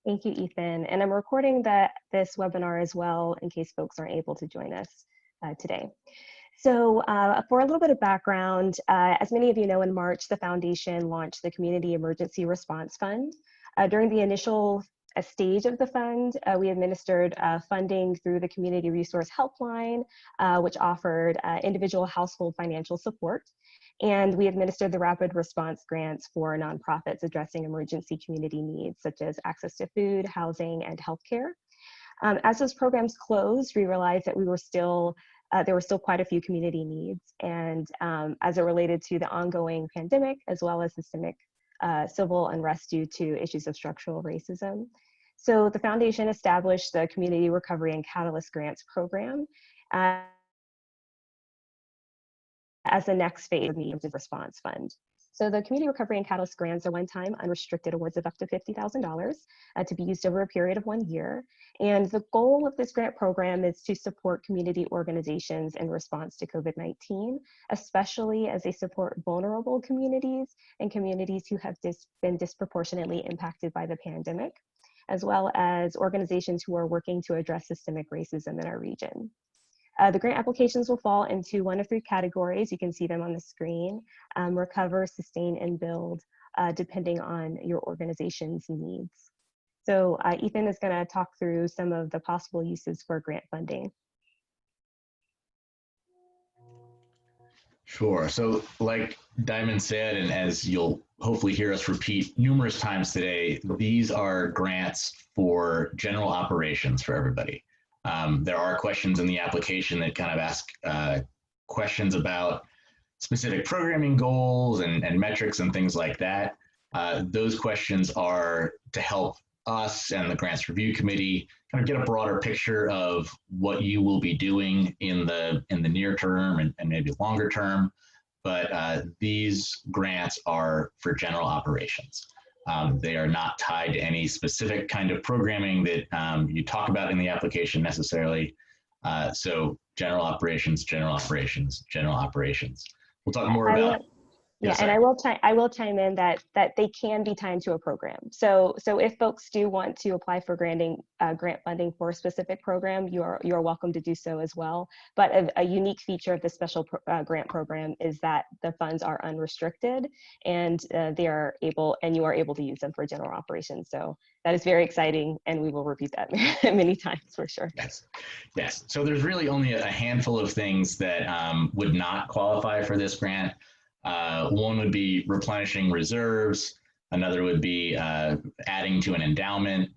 Thank you, Ethan. And I'm recording this webinar as well in case folks aren't able to join us today. So for a little bit of background, as many of you know, in March, the foundation launched the Community Emergency Response Fund. During the initial stage of the fund, we administered funding through the Community Resource Helpline, which offered individual household financial support. And we administered the rapid response grants for nonprofits addressing emergency community needs, such as access to food, housing, and healthcare. As those programs closed, we realized that there were still quite a few community needs. And as it related to the ongoing pandemic, as well as systemic civil unrest due to issues of structural racism. So the foundation established the Community Recovery and Catalyst Grants program as the next phase of the Emergency Response Fund. So the Community Recovery and Catalyst Grants are one-time unrestricted awards of up to $50,000 to be used over a period of 1 year. And the goal of this grant program is to support community organizations in response to COVID-19, especially as they support vulnerable communities and communities who have been disproportionately impacted by the pandemic, as well as organizations who are working to address systemic racism in our region. The grant applications will fall into one of three categories. You can see them on the screen: recover, sustain, and build, depending on your organization's needs. So Ethan is going to talk through some of the possible uses for grant funding. Sure. So like Diamond said, and as you'll hopefully hear us repeat numerous times today, these are grants for general operations for everybody. There are questions in the application that kind of ask questions about specific programming goals and metrics and things like that. Those questions are to help us and the Grants Review Committee kind of get a broader picture of what you will be doing in the near term and maybe longer term. But these grants are for general operations. They are not tied to any specific kind of programming that you talk about in the application necessarily. So general operations, general operations, general operations. We'll talk more about. Yeah, and I will chime in that they can be timed to a program. So if folks do want to apply for grant funding for a specific program, you are welcome to do so as well. But a unique feature of the special grant program is that the funds are unrestricted, and you are able to use them for general operations. So that is very exciting, and we will repeat that many times for sure. Yes. So there's really only a handful of things that would not qualify for this grant. One would be replenishing reserves. Another would be adding to an endowment,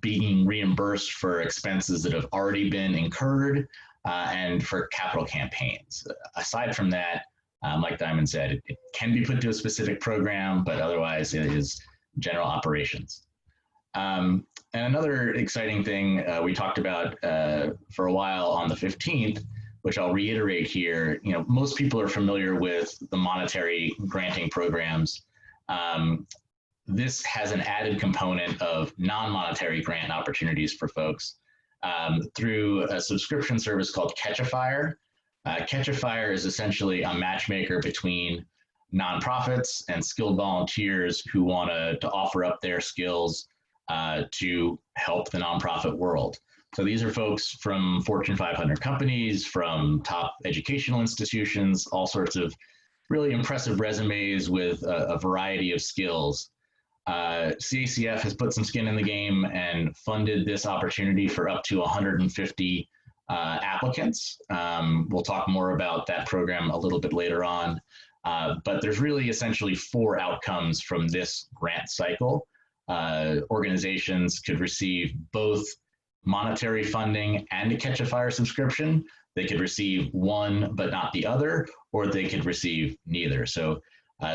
being reimbursed for expenses that have already been incurred, and for capital campaigns. Aside from that, like Diamond said, it can be put to a specific program, but otherwise it is general operations. And another exciting thing we talked about for a while on the 15th, which I'll reiterate here, most people are familiar with the monetary granting programs. This has an added component of non-monetary grant opportunities for folks through a subscription service called Catch-a-Fire. Catch-a-Fire is essentially a matchmaker between nonprofits and skilled volunteers who want to offer up their skills to help the nonprofit world. So these are folks from Fortune 500 companies, from top educational institutions, all sorts of really impressive resumes with a variety of skills. CACF has put some skin in the game and funded this opportunity for up to 150 applicants. We'll talk more about that program a little bit later on. But there's really essentially 4 outcomes from this grant cycle. Organizations could receive both monetary funding and a Catch-a-Fire subscription. They could receive one but not the other, or they could receive neither. So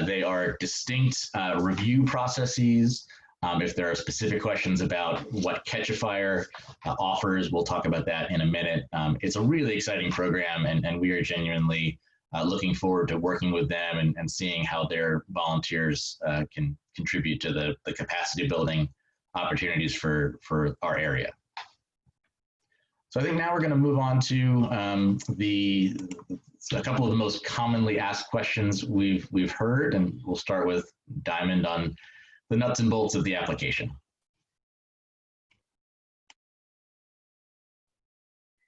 they are distinct review processes. If there are specific questions about what Catch-a-Fire offers, we'll talk about that in a minute. It's a really exciting program, and we are genuinely looking forward to working with them and seeing how their volunteers can contribute to the capacity building opportunities for our area. So I think now we're going to move on to a couple of the most commonly asked questions we've heard, and we'll start with Diamond on the nuts and bolts of the application.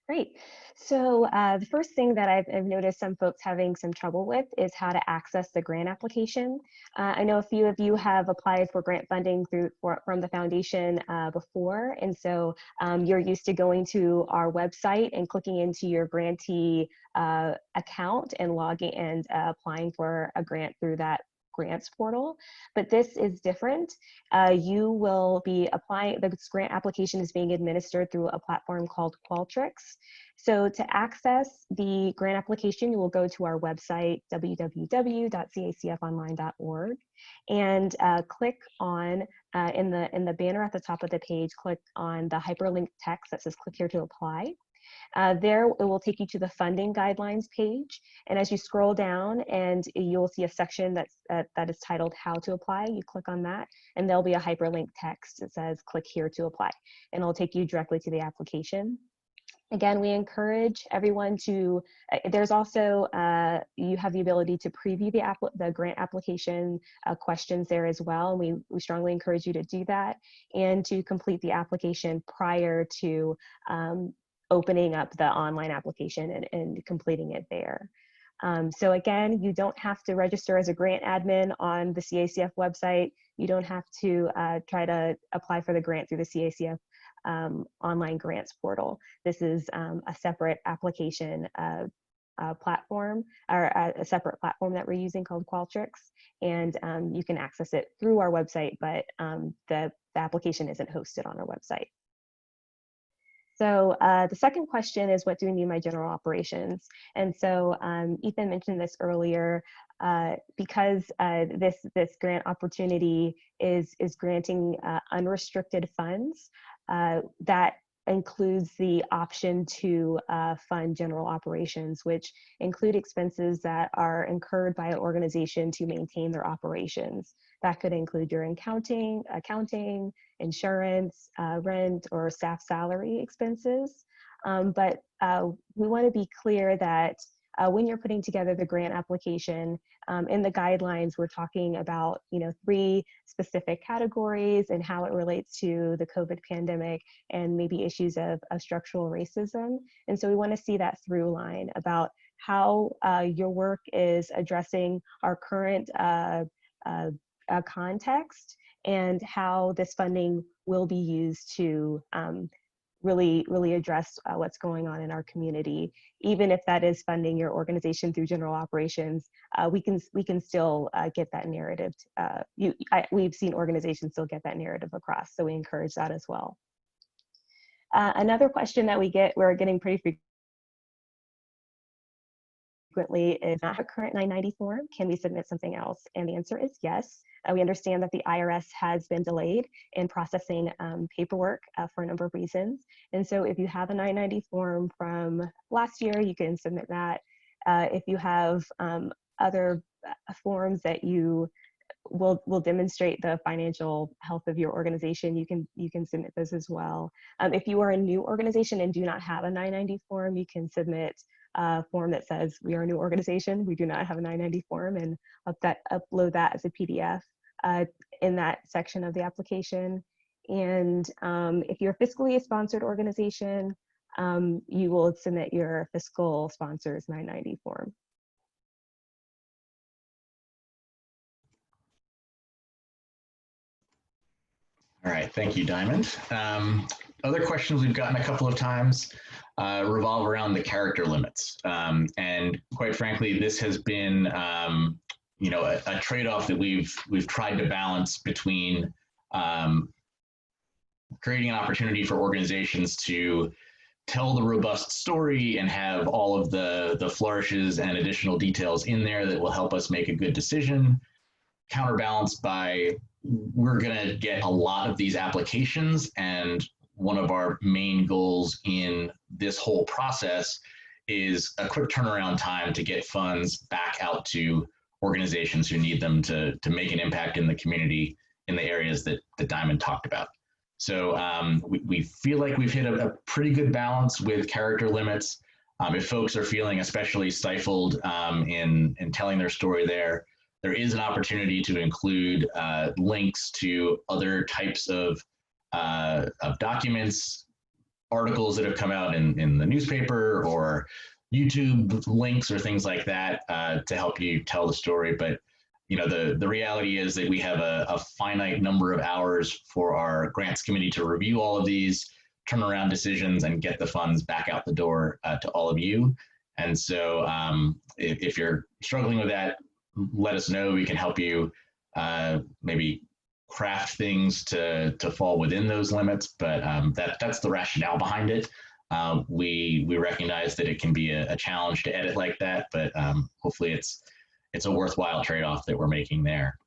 Great. So the first thing that I've noticed some folks having some trouble with is how to access the grant application. I know a few of you have applied for grant funding from the foundation before, and so you're used to going to our website and clicking into your grantee account and logging and applying for a grant through that grants portal, but this is different. You will be applying, the grant application is being administered through a platform called Qualtrics. So to access the grant application, you will go to our website, www.cacfonline.org, and click on, in the banner at the top of the page, click on the hyperlink text that says click here to apply. There, it will take you to the funding guidelines page. And as you scroll down, and you'll see a section that is titled How to Apply. You click on that, and there'll be a hyperlink text that says click here to apply. And it'll take you directly to the application. Again, we encourage everyone to, there's also, you have the ability to preview the grant application questions there as well. And we strongly encourage you to do that and to complete the application prior to opening up the online application and completing it there. So again, you don't have to register as a grant admin on the CACF website. You don't have to try to apply for the grant through the CACF online grants portal. This is a separate application platform, or a separate platform that we're using called Qualtrics, and you can access it through our website, but the application isn't hosted on our website. So the second question is, what do we need my general operations? And so Ethan mentioned this earlier, because this grant opportunity is granting unrestricted funds, that includes the option to fund general operations, which include expenses that are incurred by an organization to maintain their operations. That could include your accounting, insurance, rent, or staff salary expenses. But we want to be clear that when you're putting together the grant application, in the guidelines, we're talking about 3 specific categories and how it relates to the COVID pandemic and maybe issues of structural racism. And so we want to see that through line about how your work is addressing our current context and how this funding will be used to really address what's going on in our community. Even if that is funding your organization through general operations, we can still get that narrative. We've seen organizations still get that narrative across, so we encourage that as well. Another question that we're getting pretty frequently is, not a current 990 form, can we submit something else? And the answer is yes. We understand that the IRS has been delayed in processing paperwork for a number of reasons. And so if you have a 990 form from last year, you can submit that. If you have other forms that you will demonstrate the financial health of your organization, you can submit those as well. If you are a new organization and do not have a 990 form, you can submit a form that says we are a new organization, we do not have a 990 form, and upload that as a PDF in that section of the application. And if you're a fiscally sponsored organization, you will submit your fiscal sponsor's 990 form. All right, thank you, Diamond. Other questions we've gotten a couple of times revolve around the character limits. And quite frankly, this has been a trade-off that we've tried to balance between creating an opportunity for organizations to tell the robust story and have all of the flourishes and additional details in there that will help us make a good decision, counterbalanced by, we're going to get a lot of these applications, and one of our main goals in this whole process is a quick turnaround time to get funds back out to organizations who need them to make an impact in the community in the areas that Diamond talked about. So we feel like we've hit a pretty good balance with character limits. If folks are feeling especially stifled in telling their story there is an opportunity to include links to other types of documents, articles that have come out in the newspaper or YouTube links or things like that to help you tell the story. But the reality is that we have a finite number of hours for our grants committee to review all of these, turn around decisions, and get the funds back out the door to all of you. And so if you're struggling with that, let us know. We can help you maybe craft things to fall within those limits, but that's the rationale behind it. We recognize that it can be a challenge to edit like that, but hopefully it's a worthwhile trade-off that we're making there.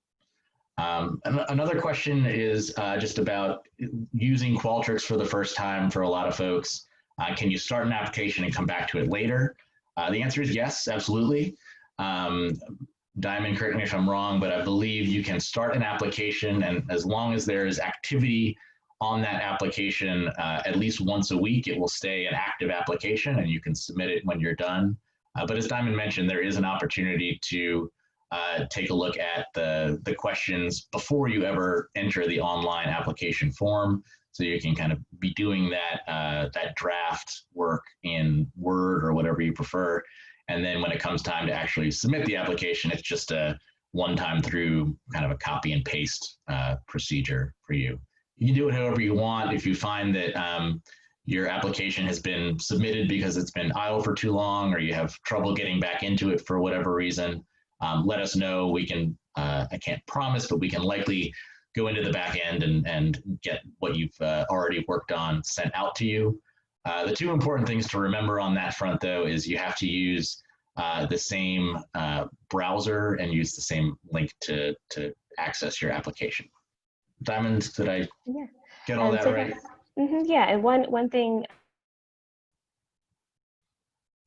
Another question is just about using Qualtrics for the first time for a lot of folks. Can you start an application and come back to it later? The answer is yes, absolutely. Diamond, correct me if I'm wrong, but I believe you can start an application, and as long as there is activity on that application at least once a week, it will stay an active application and you can submit it when you're done. But as Diamond mentioned, there is an opportunity to take a look at the questions before you ever enter the online application form. So you can kind of be doing that draft work in Word or whatever you prefer. And then when it comes time to actually submit the application, it's just a one-time through kind of a copy and paste procedure for you. You can do it however you want. If you find that your application has been submitted because it's been idle for too long, or you have trouble getting back into it for whatever reason, let us know. We can, I can't promise, but we can likely go into the back end and get what you've already worked on sent out to you. The two important things to remember on that front, though, is you have to use the same browser and use the same link to access your application. Diamond, did I get all that right? Yeah, and one thing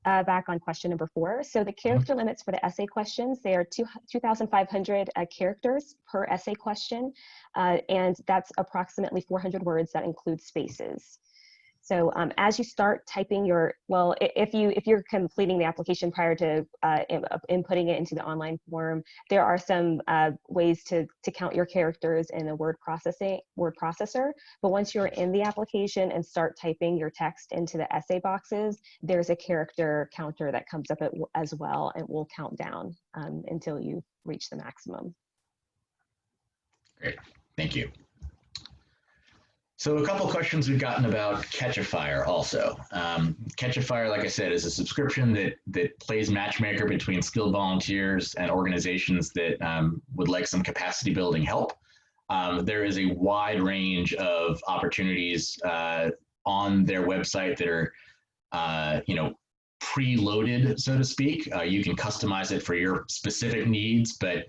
back on question number 4. So the character limits for the essay questions, they are 2,500 characters per essay question, and that's approximately 400 words that include spaces. So as you start typing if you're completing the application prior to inputting it into the online form, there are some ways to count your characters in a word processor. But once you're in the application and start typing your text into the essay boxes, there's a character counter that comes up as well, and will count down until you reach the maximum. Great, thank you. So a couple questions we've gotten about Catch-A-Fire also. Catch-A-Fire, like I said, is a subscription that plays matchmaker between skilled volunteers and organizations that would like some capacity building help. There is a wide range of opportunities on their website that are, preloaded, so to speak. You can customize it for your specific needs, but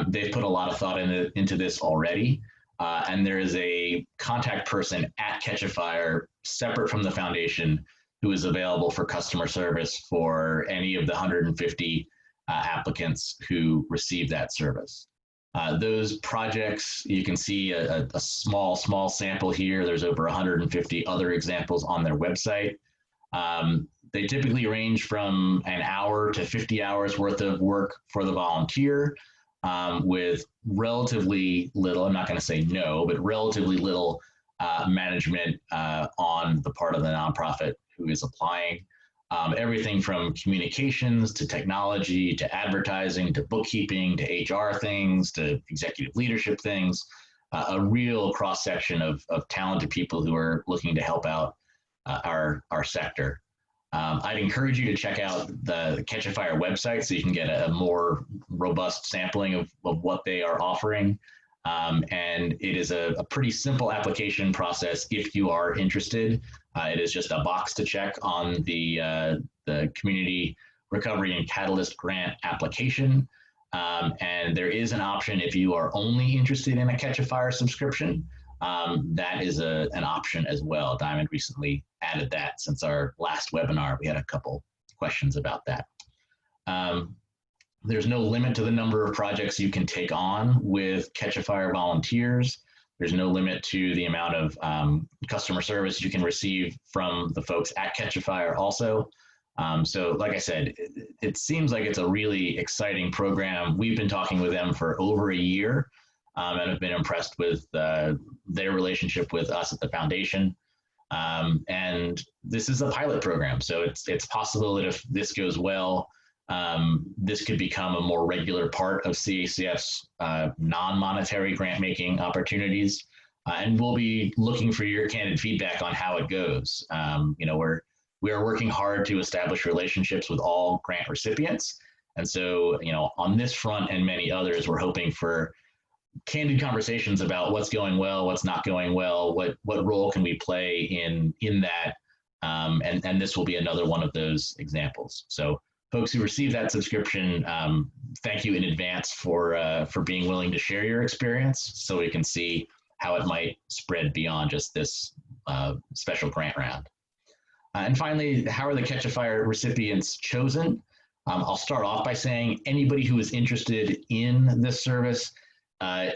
they've put a lot of thought into this already. And there is a contact person at Catch-A-Fire separate from the foundation who is available for customer service for any of the 150 applicants who receive that service. Those projects, you can see a small sample here. There's over 150 other examples on their website. They typically range from an hour to 50 hours worth of work for the volunteer. With relatively little, I'm not going to say no, but relatively little management on the part of the nonprofit who is applying. Everything from communications to technology to advertising to bookkeeping to HR things to executive leadership things, a real cross-section of talented people who are looking to help out our sector. I'd encourage you to check out the Catch-A-Fire website so you can get a more robust sampling of what they are offering. And it is a pretty simple application process if you are interested. It is just a box to check on the Community Recovery and Catalyst Grant application. And there is an option if you are only interested in a Catch-A-Fire subscription. That is an option as well. Diamond recently added that since our last webinar. We had a couple questions about that. There's no limit to the number of projects you can take on with Catch-A-Fire volunteers. There's no limit to the amount of customer service you can receive from the folks at Catch-A-Fire also. So like I said, it seems like it's a really exciting program. We've been talking with them for over a year. And have been impressed with their relationship with us at the foundation. And this is a pilot program, so it's possible that if this goes well, this could become a more regular part of CACF's non-monetary grant-making opportunities. And we'll be looking for your candid feedback on how it goes. We are working hard to establish relationships with all grant recipients. And so, on this front and many others, we're hoping for candid conversations about what's going well, what's not going well, what role can we play in that, and this will be another one of those examples. So folks who receive that subscription, thank you in advance for being willing to share your experience, so we can see how it might spread beyond just this special grant round. And finally, how are the Catch a Fire recipients chosen? I'll start off by saying anybody who is interested in this service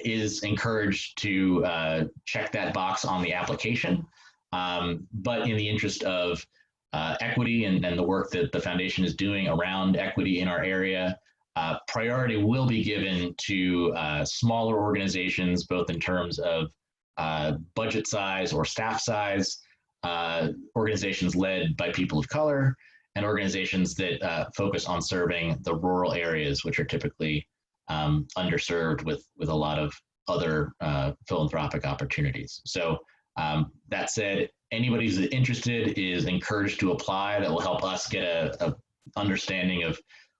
is encouraged to check that box on the application. But in the interest of equity and the work that the foundation is doing around equity in our area, priority will be given to smaller organizations, both in terms of budget size or staff size, organizations led by people of color, and organizations that focus on serving the rural areas, which are typically underserved with a lot of other philanthropic opportunities. So that said, anybody who's interested is encouraged to apply. That will help us get a understanding of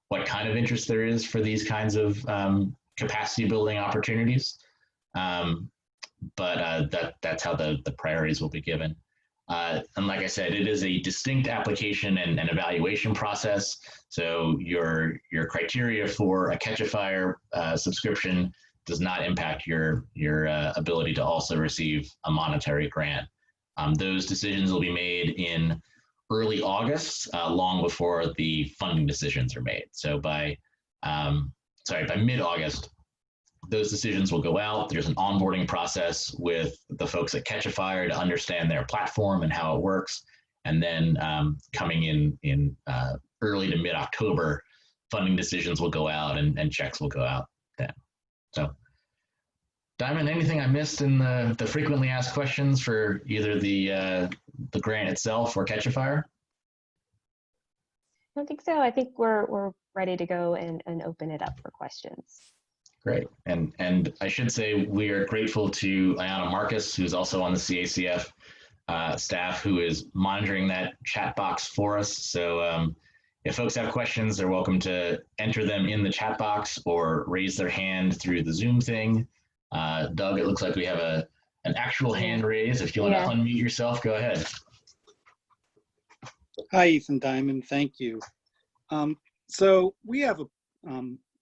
what kind of interest there is for these kinds of capacity building opportunities. But that's how the priorities will be given. And like I said, it is a distinct application and evaluation process. So your criteria for a Catch a Fire subscription does not impact your ability to also receive a monetary grant. Those decisions will be made in early August, long before the funding decisions are made. So by mid-August, those decisions will go out. There's an onboarding process with the folks at Catch a Fire to understand their platform and how it works. And then coming in early to mid-October, funding decisions will go out and checks will go out then. So, Diamond, anything I missed in the frequently asked questions for either the grant itself or Catch a Fire? I don't think so. I think we're ready to go and open it up for questions. Great. And I should say we are grateful to Ayana Marcus, who's also on the CACF staff, who is monitoring that chat box for us. So if folks have questions, they're welcome to enter them in the chat box or raise their hand through the Zoom thing. Doug, it looks like we have an actual hand raised. If you want to unmute yourself, go ahead. Hi, Ethan Diamond. Thank you. So we have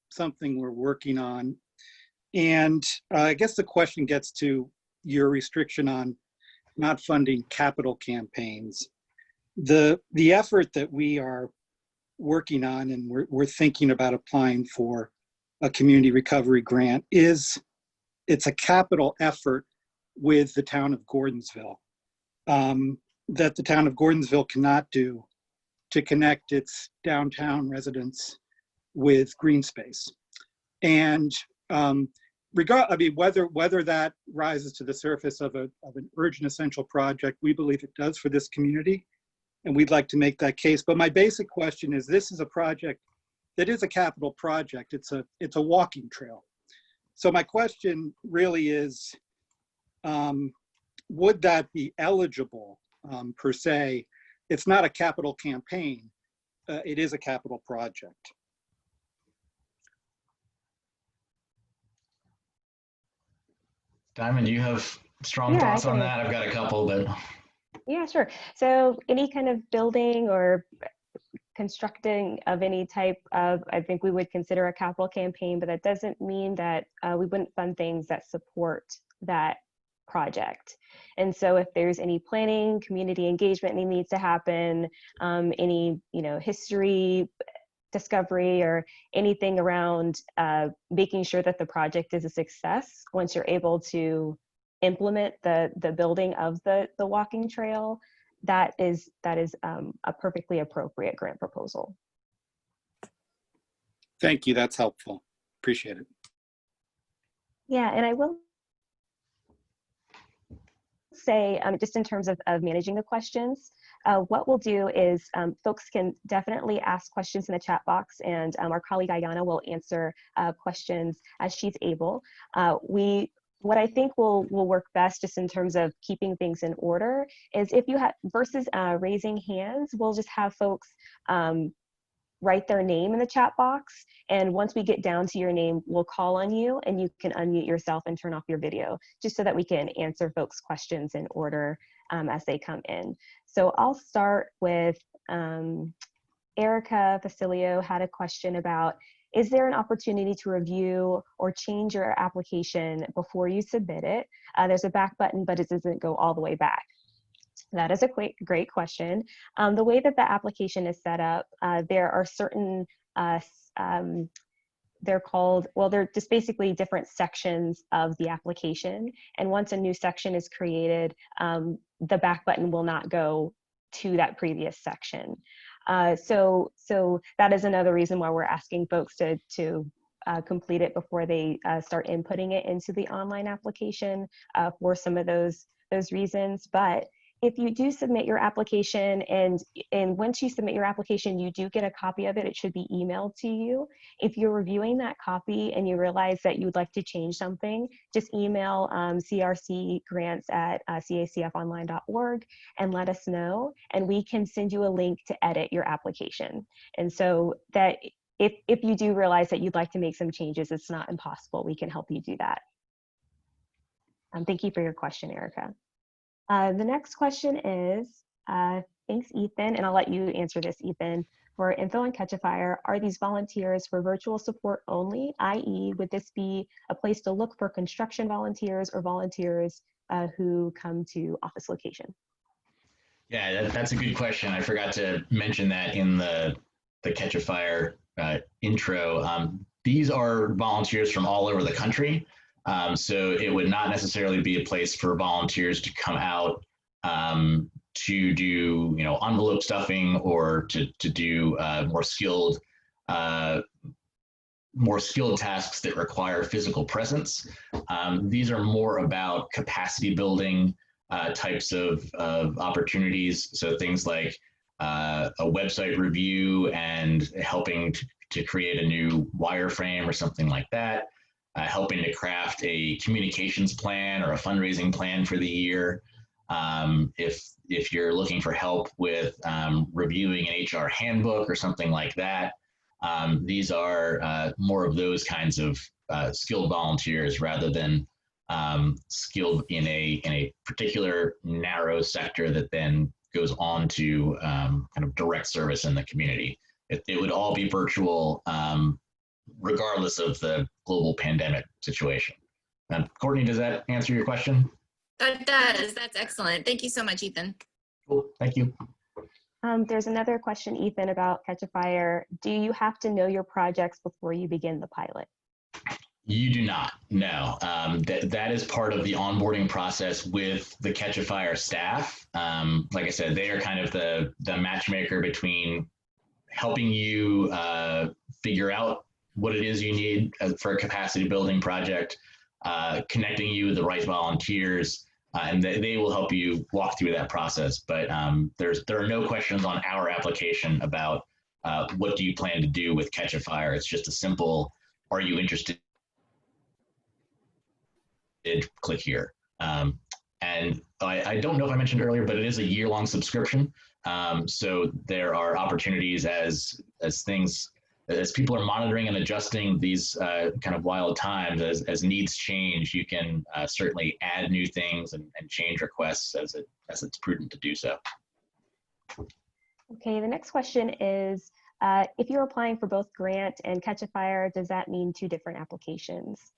something we're working on, and I guess the question gets to your restriction on not funding capital campaigns. The effort that we are working on, and we're thinking about applying for a community recovery grant, it's a capital effort with the town of Gordonsville that the town of Gordonsville cannot do to connect its downtown residents with green space. And whether that rises to the surface of an urgent essential project, we believe it does for this community, and we'd like to make that case. But my basic question is, this is a project that is a capital project. It's a walking trail. So my question really is, would that be eligible per se? It's not a capital campaign. It is a capital project. Diamond, you have strong thoughts on that? I've got a couple, but. Yeah, sure. So any kind of building or constructing of any type of, I think we would consider a capital campaign, but that doesn't mean that we wouldn't fund things that support that project. And so if there's any planning, community engagement that needs to happen, any history discovery or anything around making sure that the project is a success once you're able to implement the building of the walking trail, that is a perfectly appropriate grant proposal. Thank you, that's helpful. Appreciate it. Yeah, and I will say, just in terms of managing the questions, what we'll do is folks can definitely ask questions in the chat box, and our colleague Ayana will answer questions as she's able. What I think will work best, just in terms of keeping things in order, is if you have, versus raising hands, we'll just have folks write their name in the chat box. And once we get down to your name, we'll call on you and you can unmute yourself and turn off your video, just so that we can answer folks' questions in order as they come in. So I'll start with Erica Facilio had a question about, is there an opportunity to review or change your application before you submit it? There's a back button, but it doesn't go all the way back. That is a great question. The way that the application is set up, there are certain, they're called, well, they're just basically different sections of the application. And once a new section is created, the back button will not go to that previous section. So that is another reason why we're asking folks to complete it before they start inputting it into the online application for some of those reasons. But if you do submit your application, and once you submit your application, you do get a copy of it. It should be emailed to you. If you're reviewing that copy and you realize that you'd like to change something, just email crcgrants@cacfonline.org and let us know, and we can send you a link to edit your application. And so that if you do realize that you'd like to make some changes, it's not impossible. We can help you do that. Thank you for your question, Erica. The next question is, thanks, Ethan, and I'll let you answer this, Ethan. For info on Catch-A-Fire, are these volunteers for virtual support only, i.e. would this be a place to look for construction volunteers or volunteers who come to office location? Yeah, that's a good question. I forgot to mention that in the Catch-A-Fire intro. These are volunteers from all over the country. So it would not necessarily be a place for volunteers to come out to do, envelope stuffing, or to do more skilled tasks that require physical presence. These are more about capacity building types of opportunities. So things like a website review and helping to create a new wireframe or something like that. Helping to craft a communications plan or a fundraising plan for the year. If you're looking for help with reviewing an HR handbook or something like that, these are more of those kinds of skilled volunteers, rather than skilled in a particular narrow sector that then goes on to kind of direct service in the community. It would all be virtual, regardless of the global pandemic situation. Courtney, does that answer your question? That does. That's excellent. Thank you so much, Ethan. Cool. Thank you. There's another question, Ethan, about Catch-A-Fire. Do you have to know your projects before you begin the pilot? You do not, no. That is part of the onboarding process with the Catch-A-Fire staff. Like I said, they are kind of the matchmaker between helping you figure out what it is you need for a capacity building project, connecting you with the right volunteers, and they will help you walk through that process. But there are no questions on our application about what do you plan to do with Catch-A-Fire. It's just a simple, are you interested? Click here. And I don't know if I mentioned earlier, but it is a year-long subscription. So there are opportunities as people are monitoring and adjusting these kind of wild times, as needs change. You can certainly add new things and change requests as it's prudent to do so. Okay, the next question is, if you're applying for both grant and Catch-A-Fire, does that mean 2 different applications?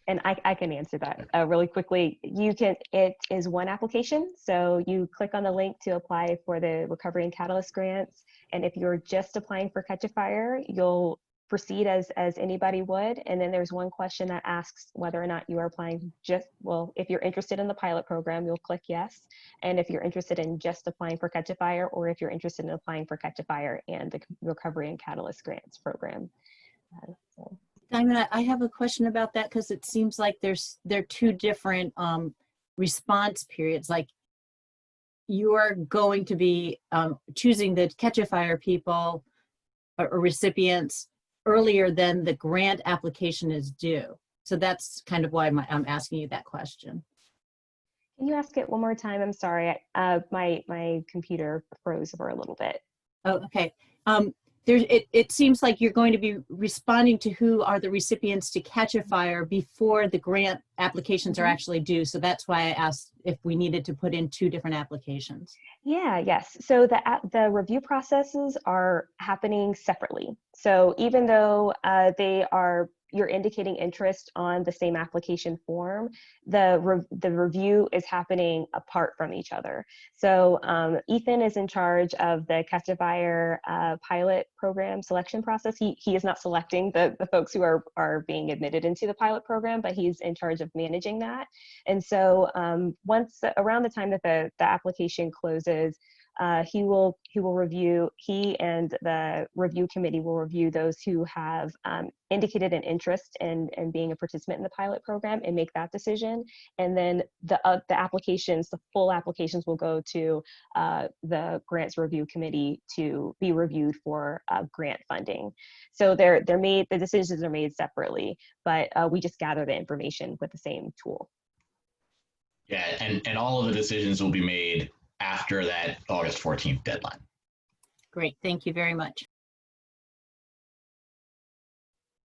And I can answer that really quickly. It is one application. So you click on the link to apply for the Recovery and Catalyst grants. And if you're just applying for Catch-A-Fire, you'll proceed as anybody would. And then there's one question that asks whether or not you are applying if you're interested in the pilot program, you'll click yes. And if you're interested in just applying for Catch-A-Fire, or if you're interested in applying for Catch-A-Fire and the Recovery and Catalyst grants program. Diamond, I have a question about that, because it seems like they're 2 different response periods, like you are going to be choosing the Catch a Fire people or recipients earlier than the grant application is due. So that's kind of why I'm asking you that question. Can you ask it one more time? I'm sorry. My computer froze for a little bit. Oh, okay. It seems like you're going to be responding to who are the recipients to Catch a Fire before the grant applications are actually due. So that's why I asked if we needed to put in 2 different applications. Yeah, yes. So the review processes are happening separately. So even though you're indicating interest on the same application form, the review is happening apart from each other. So Ethan is in charge of the Catch a Fire pilot program selection process. He is not selecting the folks who are being admitted into the pilot program, but he's in charge of managing that. And so once around the time that the application closes, he and the review committee will review those who have indicated an interest in being a participant in the pilot program and make that decision. And then the full applications will go to the grants review committee to be reviewed for grant funding. So the decisions are made separately, but we just gather the information with the same tool. Yeah, and all of the decisions will be made after that August 14th deadline. Great, thank you very much.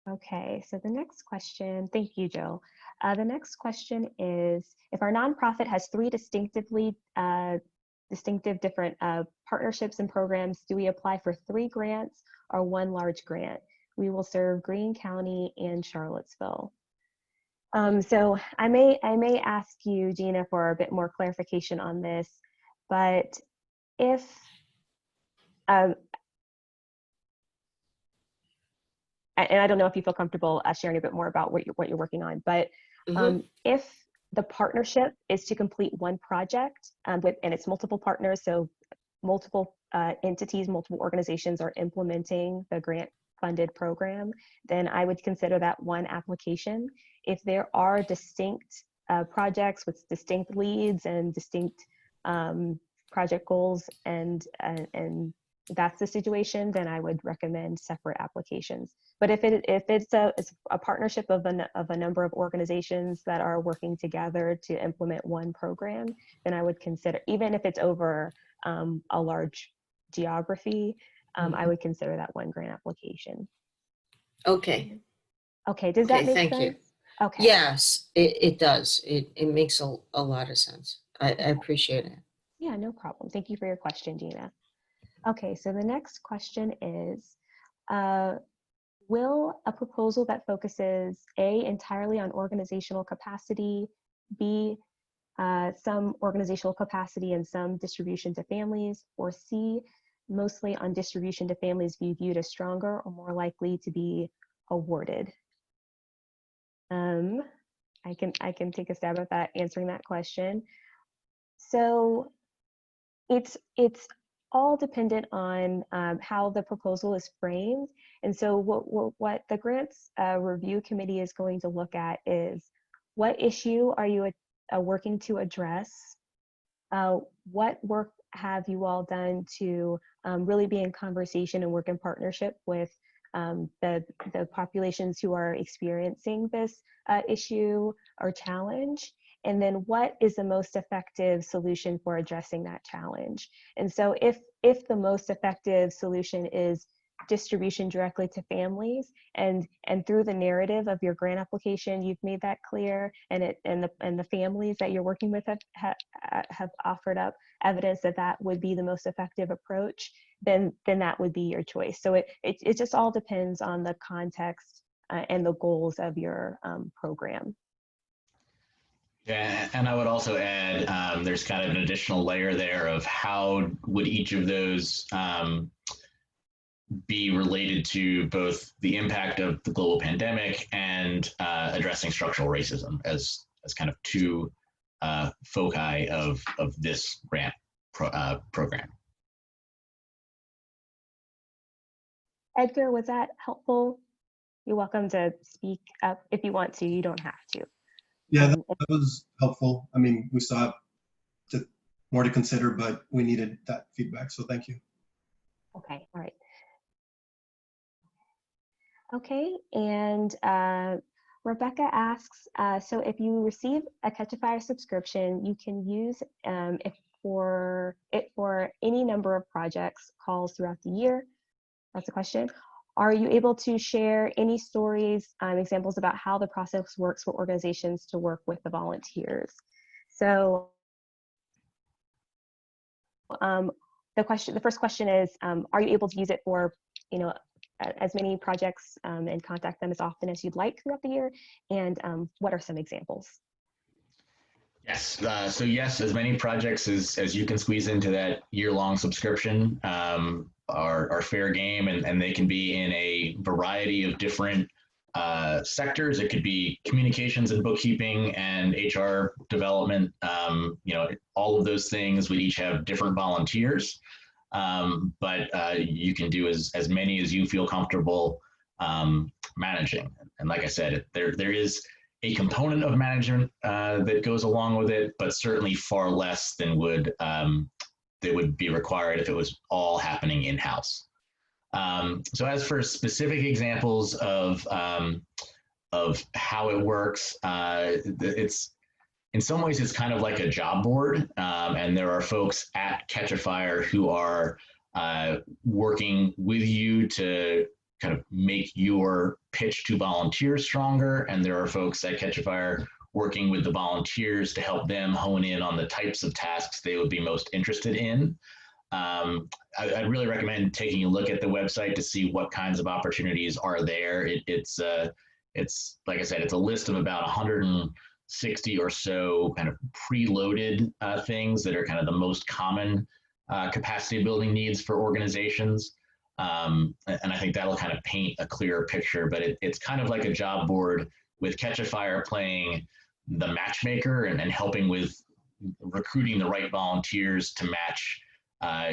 Okay, so the next question, thank you, Jill. The next question is, if our nonprofit has 3 distinctive different partnerships and programs, do we apply for 3 grants or 1 large grant? We will serve Greene County and Charlottesville. So I may ask you, Gina, for a bit more clarification on this, but if and I don't know if you feel comfortable sharing a bit more about what you're working on, but if the partnership is to complete 1 project and it's multiple partners, so multiple entities, multiple organizations are implementing the grant funded program, then I would consider that 1 application. If there are distinct projects with distinct leads and distinct project goals and that's the situation, then I would recommend separate applications. But if it's a partnership of a number of organizations that are working together to implement 1 program, then I would consider, even if it's over a large geography, I would consider that 1 grant application. Okay. Okay, does that make thank sense? you. Okay. Yes, it does. It makes a lot of sense. I appreciate it. Yeah, no problem. Thank you for your question, Gina. Okay, so the next question is, will a proposal that focuses A, entirely on organizational capacity, B, some organizational capacity and some distribution to families, or C, mostly on distribution to families, be viewed as stronger or more likely to be awarded? I can take a stab at that, answering that question. So it's all dependent on how the proposal is framed. And so what the grants review committee is going to look at is, what issue are you working to address? What work have you all done to really be in conversation and work in partnership with the populations who are experiencing this issue or challenge? And then what is the most effective solution for addressing that challenge? And so if the most effective solution is distribution directly to families, and through the narrative of your grant application, you've made that clear, and the families that you're working with have offered up evidence that would be the most effective approach, then that would be your choice. So it just all depends on the context and the goals of your program. Yeah, and I would also add, there's kind of an additional layer there of how would each of those be related to both the impact of the global pandemic and addressing structural racism as kind of 2 foci of this grant program. Edgar, was that helpful? You're welcome to speak up if you want to. You don't have to. Yeah, that was helpful. I mean, we still have more to consider, but we needed that feedback. So thank you. Okay, all right. Okay, and Rebecca asks, so if you receive a Catch a Fire subscription, you can use it for any number of projects, calls throughout the year. That's a question. Are you able to share any stories, examples about how the process works for organizations to work with the volunteers? So the first question is, are you able to use it for, as many projects and contact them as often as you'd like throughout the year? And what are some examples? Yes. So yes, as many projects as you can squeeze into that year-long subscription are fair game, and they can be in a variety of different sectors. It could be communications and bookkeeping and HR development. All of those things would each have different volunteers, but you can do as many as you feel comfortable managing. And like I said, there is a component of management that goes along with it, but certainly far less than would be required if it was all happening in-house. So as for specific examples of how it works, it's in some ways it's kind of like a job board, and there are folks at Catch a Fire who are working with you to kind of make your pitch to volunteers stronger, and there are folks at Catch a Fire working with the volunteers to help them hone in on the types of tasks they would be most interested in. I'd really recommend taking a look at the website to see what kinds of opportunities are there. It's like I said, it's a list of about 160 or so kind of preloaded things that are kind of the most common capacity building needs for organizations. And I think that'll kind of paint a clearer picture, but it's kind of like a job board with Catch a Fire playing the matchmaker and helping with recruiting the right volunteers to match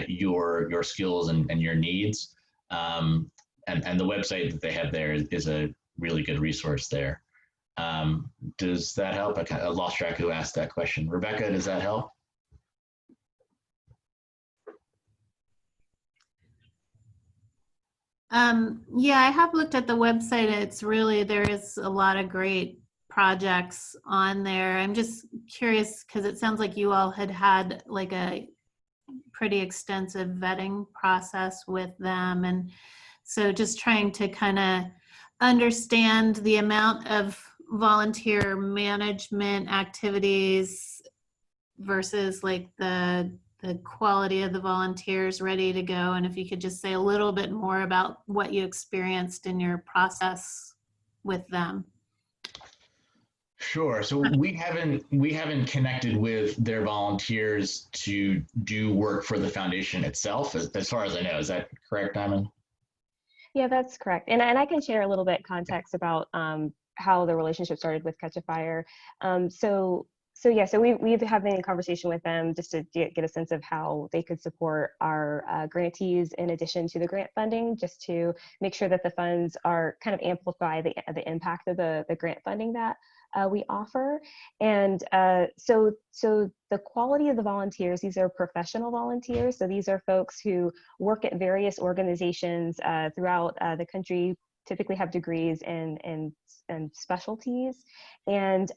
your skills and your needs. And the website that they have there is a really good resource there. Does that help? I lost track who asked that question. Rebecca, does that help? Yeah, I have looked at the website. There is a lot of great projects on there. I'm just curious because it sounds like you all had like a pretty extensive vetting process with them. And so just trying to kind of understand the amount of volunteer management activities versus like the quality of the volunteers ready to go. And if you could just say a little bit more about what you experienced in your process with them. Sure. So we haven't connected with their volunteers to do work for the foundation itself, as far as I know. Is that correct, Diamond? Yeah, that's correct. And I can share a little bit context about how the relationship started with Catch a Fire. So we've had been in conversation with them just to get a sense of how they could support our grantees in addition to the grant funding, just to make sure that the funds are kind of amplify the impact of the grant funding that we offer. And so the quality of the volunteers, these are professional volunteers. So these are folks who work at various organizations throughout the country, typically have degrees and specialties. And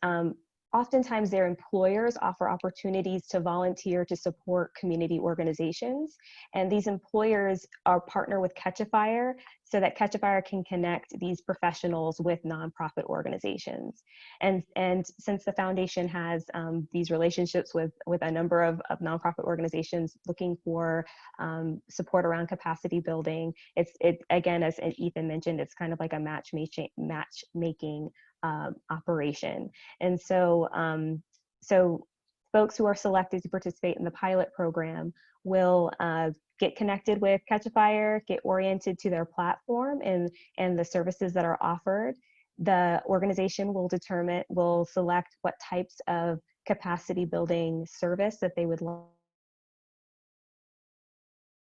oftentimes their employers offer opportunities to volunteer to support community organizations. And these employers are partner with Catch a Fire so that Catch a Fire can connect these professionals with nonprofit organizations. And since the foundation has these relationships with a number of nonprofit organizations looking for support around capacity building, it again, as Ethan mentioned, it's kind of like a matchmaking operation. And so folks who are selected to participate in the pilot program will get connected with Catch a Fire, get oriented to their platform and the services that are offered. The organization will select what types of capacity building service that they would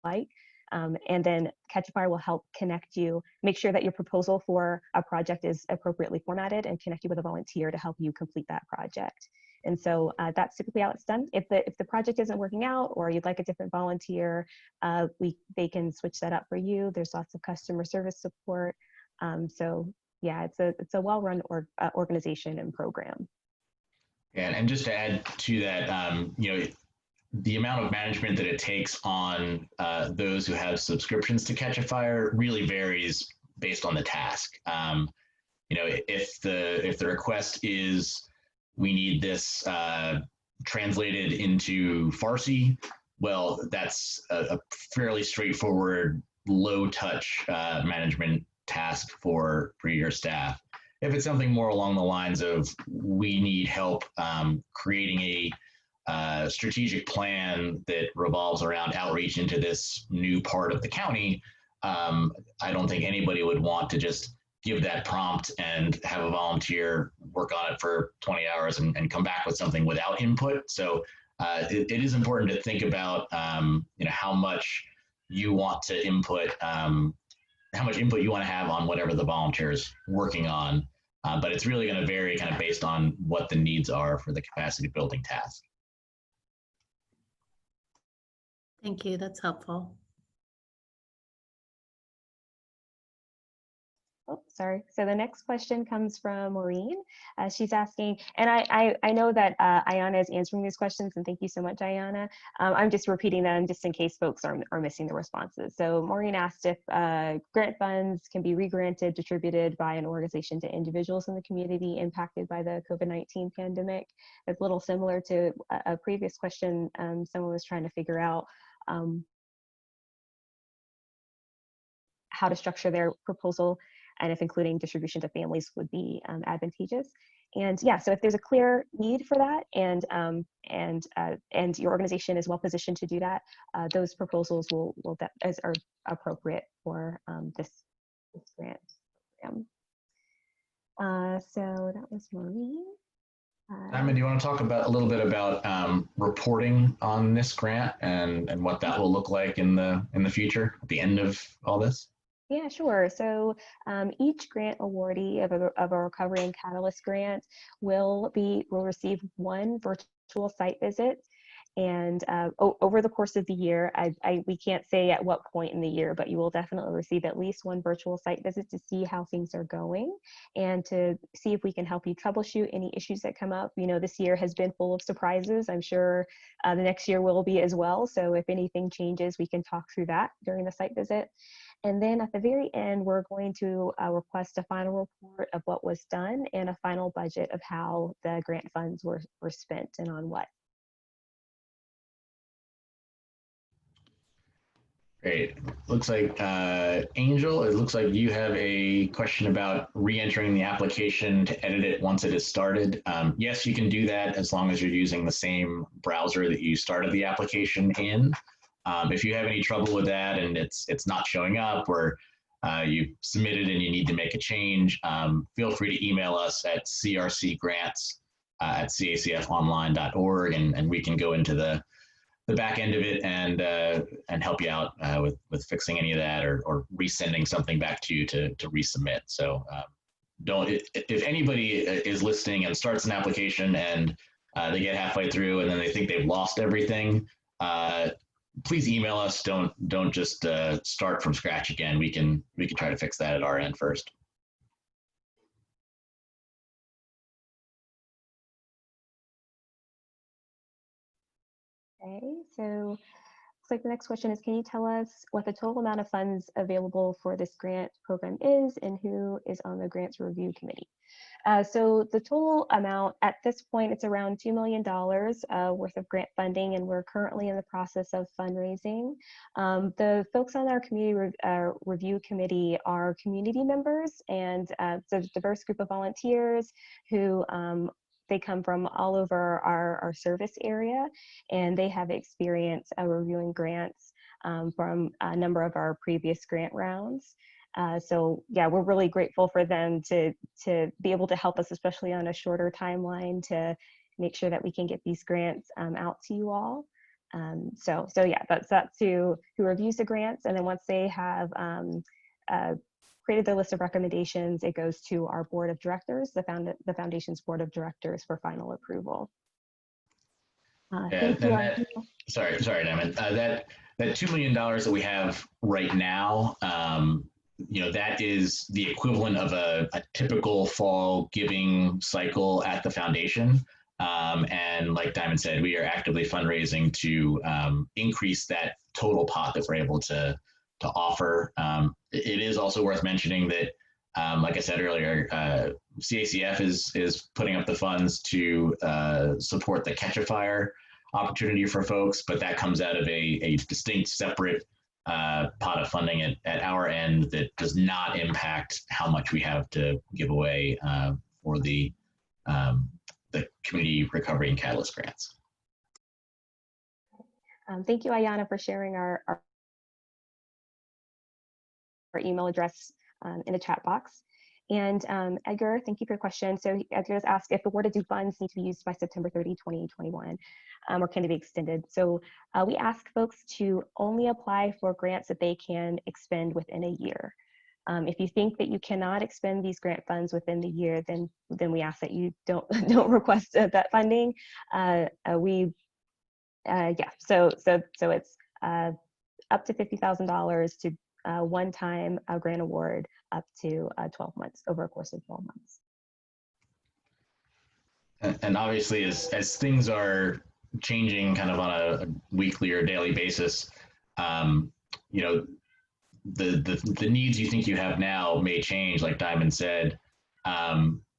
like. And then Catch a Fire will help connect you, make sure that your proposal for a project is appropriately formatted, and connect you with a volunteer to help you complete that project. And so that's typically how it's done. If the project isn't working out, or you'd like a different volunteer, they can switch that up for you. There's lots of customer service support. So yeah, it's a well-run organization and program. And just to add to that, the amount of management that it takes on those who have subscriptions to Catch a Fire really varies based on the task. If the request is, we need this translated into Farsi, well, that's a fairly straightforward, low-touch management task for your staff. If it's something more along the lines of, we need help creating a strategic plan that revolves around outreach into this new part of the county, I don't think anybody would want to just give that prompt and have a volunteer work on it for 20 hours and come back with something without input. So it is important to think about how much you want to input, how much input you want to have on whatever the volunteer is working on. But it's really going to vary kind of based on what the needs are for the capacity building task. Thank you. That's helpful. Oh, sorry. So the next question comes from Maureen. She's asking, and I know that Ayana is answering these questions, and thank you so much, Ayana. I'm just repeating them just in case folks are missing the responses. So Maureen asked if grant funds can be re-granted, distributed by an organization to individuals in the community impacted by the COVID-19 pandemic. It's a little similar to a previous question. Someone was trying to figure out how to structure their proposal, and if including distribution to families would be advantageous. And yeah, so if there's a clear need for that, and your organization is well positioned to do that, those proposals are appropriate for this grant program. So that was Maureen. Simon, do you want to talk a little bit about reporting on this grant and what that will look like in the future at the end of all this? Yeah, sure. So each grant awardee of a Recovery and Catalyst grant will receive one virtual site visit. And over the course of the year, we can't say at what point in the year, but you will definitely receive at least one virtual site visit to see how things are going and to see if we can help you troubleshoot any issues that come up. This year has been full of surprises. I'm sure the next year will be as well. So if anything changes, we can talk through that during the site visit. And then at the very end, we're going to request a final report of what was done and a final budget of how the grant funds were spent and on what. Great. Looks like Angel, it looks like you have a question about re-entering the application to edit it once it is started. Yes, you can do that as long as you're using the same browser that you started the application in. If you have any trouble with that and it's not showing up, or you submitted and you need to make a change, feel free to email us at crcgrants@cacfonline.org, and we can go into the back end of it and help you out with fixing any of that, or resending something back to you to resubmit. So if anybody is listening and starts an application and they get halfway through and then they think they've lost everything, please email us. Don't just start from scratch again. We can try to fix that at our end first. Okay, so looks like the next question is, can you tell us what the total amount of funds available for this grant program is and who is on the grants review committee? So the total amount at this point, it's around $2 million worth of grant funding, and we're currently in the process of fundraising. The folks on our community review committee are community members, and it's a diverse group of volunteers who they come from all over our service area, and they have experience reviewing grants from a number of our previous grant rounds. So yeah, we're really grateful for them to be able to help us, especially on a shorter timeline, to make sure that we can get these grants out to you all. So yeah, that's who reviews the grants, and then once they have created their list of recommendations, it goes to our board of directors, the foundation's board of directors, for final approval. Thank you. Sorry, Diamond. That $2 million that we have right now, that is the equivalent of a typical fall giving cycle at the foundation. And like Diamond said, we are actively fundraising to increase that total pot that we're able to offer. It is also worth mentioning that, like I said earlier, CACF is putting up the funds to support the Catch a Fire opportunity for folks, but that comes out of a distinct separate pot of funding at our end that does not impact how much we have to give away for the Community Recovery and Catalyst grants. Thank you, Ayana, for sharing our email address in the chat box. And Edgar, thank you for your question. So Edgar has asked if awarded due funds need to be used by September 30, 2021, or can they be extended? So we ask folks to only apply for grants that they can expend within a year. If you think that you cannot expend these grant funds within the year, then we ask that you don't request that funding. So it's up to $50,000 to one-time grant award up to 12 months, over a course of 12 months. And obviously, as things are changing kind of on a weekly or daily basis, the needs you think you have now may change, like Diamond said.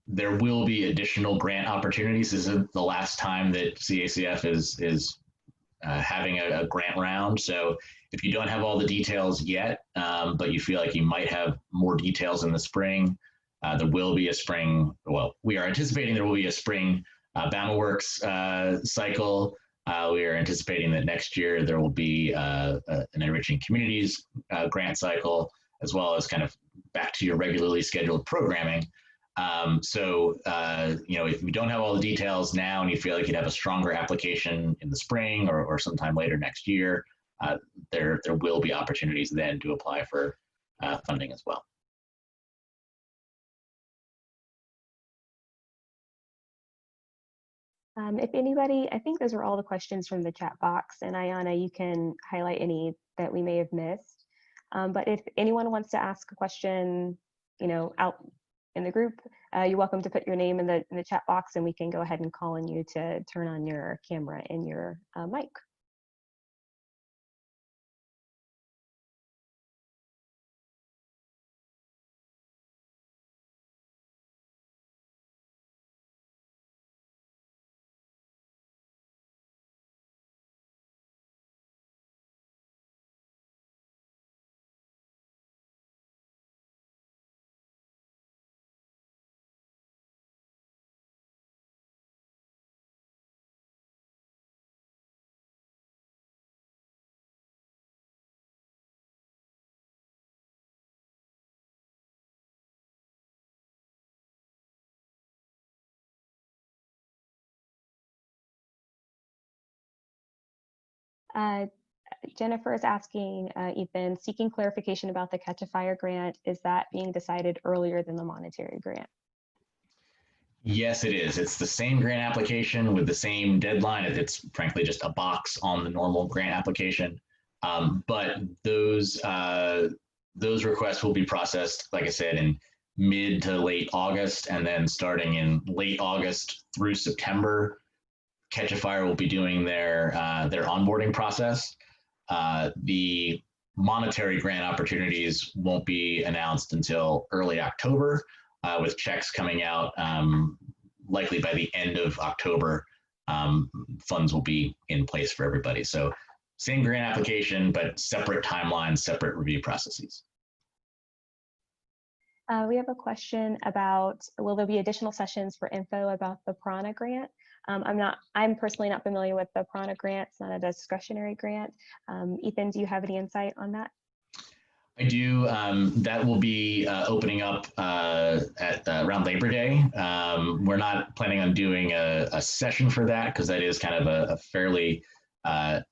There will be additional grant opportunities. This is the last time that CACF is having a grant round. So if you don't have all the details yet, but you feel like you might have more details in the spring, there will be a spring, well, we are anticipating there will be a spring BamaWorks cycle. We are anticipating that next year there will be an Enriching Communities grant cycle, as well as kind of back to your regularly scheduled programming. If you don't have all the details now and you feel like you'd have a stronger application in the spring or sometime later next year, there will be opportunities then to apply for funding as well. If anybody, I think those are all the questions from the chat box, and Ayana, you can highlight any that we may have missed. But if anyone wants to ask a question, out in the group, you're welcome to put your name in the chat box, and we can go ahead and call on you to turn on your camera and your mic. Jennifer is asking, Ethan, seeking clarification about the Catch a Fire grant. Is that being decided earlier than the monetary grant? Yes, it is. It's the same grant application with the same deadline. It's frankly just a box on the normal grant application. But those requests will be processed, like I said, in mid to late August, and then starting in late August through September, Catch a Fire will be doing their onboarding process. The monetary grant opportunities won't be announced until early October, with checks coming out likely by the end of October. Funds will be in place for everybody. So same grant application, but separate timelines, separate review processes. We have a question about, will there be additional sessions for info about the Prana grant? I'm personally not familiar with the Prana grant. It's not a discretionary grant. Ethan, do you have any insight on that? I do. That will be opening up at around Labor Day. We're not planning on doing a session for that because that is kind of a fairly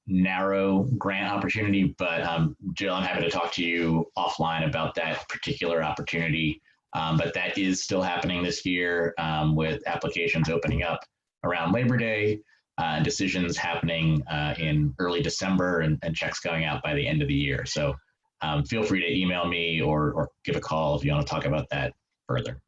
narrow grant opportunity, but Jill, I'm happy to talk to you offline about that particular opportunity. But that is still happening this year with applications opening up around Labor Day, decisions happening in early December, and checks going out by the end of the year. So feel free to email me or give a call if you want to talk about that further.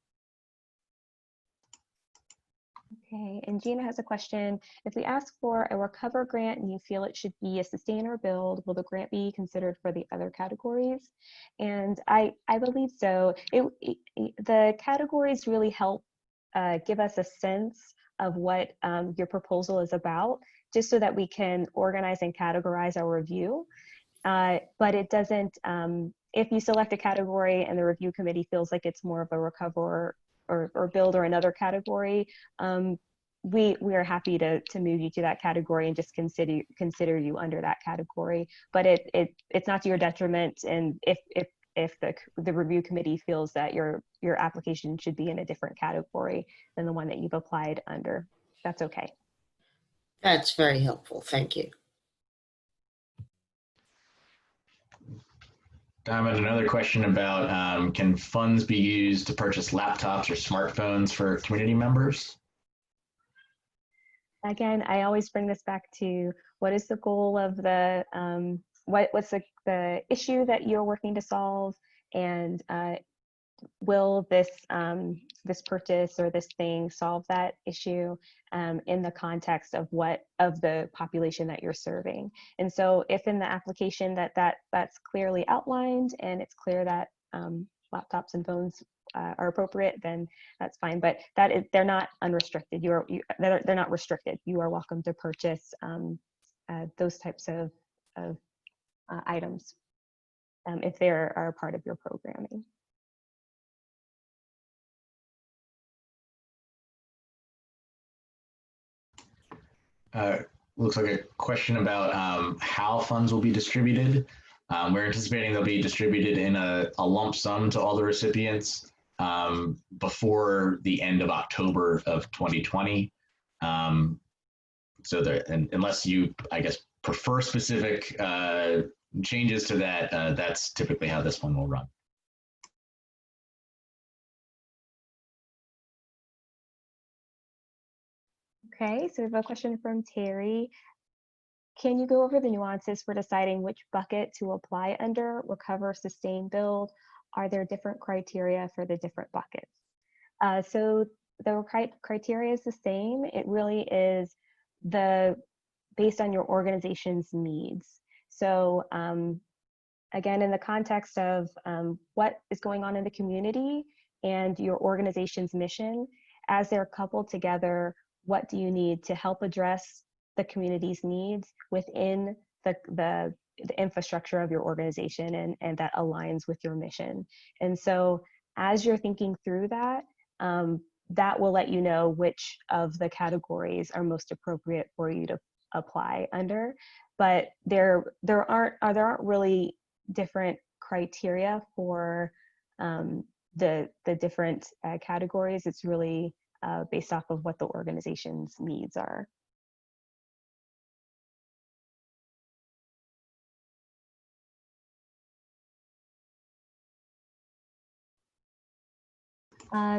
Okay, and Gina has a question. If we ask for a recover grant and you feel it should be a sustain or build, will the grant be considered for the other categories? And I believe so. The categories really help give us a sense of what your proposal is about, just so that we can organize and categorize our review. But it doesn't, if you select a category and the review committee feels like it's more of a recover or build or another category, we are happy to move you to that category and just consider you under that category. But it's not to your detriment, and if the review committee feels that your application should be in a different category than the one that you've applied under, that's okay. That's very helpful. Thank you. Diamond, another question about can funds be used to purchase laptops or smartphones for community members? Again, I always bring this back to what is the goal of the, what's the issue that you're working to solve, and will this purchase or this thing solve that issue in the context of the population that you're serving. And so if in the application that's clearly outlined and it's clear that laptops and phones are appropriate, then that's fine. But they're not unrestricted. They're not restricted. You are welcome to purchase those types of items if they are a part of your programming. Looks like a question about how funds will be distributed. We're anticipating they'll be distributed in a lump sum to all the recipients before the end of October of 2020. So unless you, I guess, prefer specific changes to that, that's typically how this one will run. Okay, so we have a question from Terry. Can you go over the nuances for deciding which bucket to apply under, recover, sustain, build? Are there different criteria for the different buckets? So the criteria is the same. It really is based on your organization's needs. So again, in the context of what is going on in the community and your organization's mission, as they're coupled together, what do you need to help address the community's needs within the infrastructure of your organization, and that aligns with your mission? And so as you're thinking through that, that will let you know which of the categories are most appropriate for you to apply under. But there aren't really different criteria for the different categories. It's really based off of what the organization's needs are.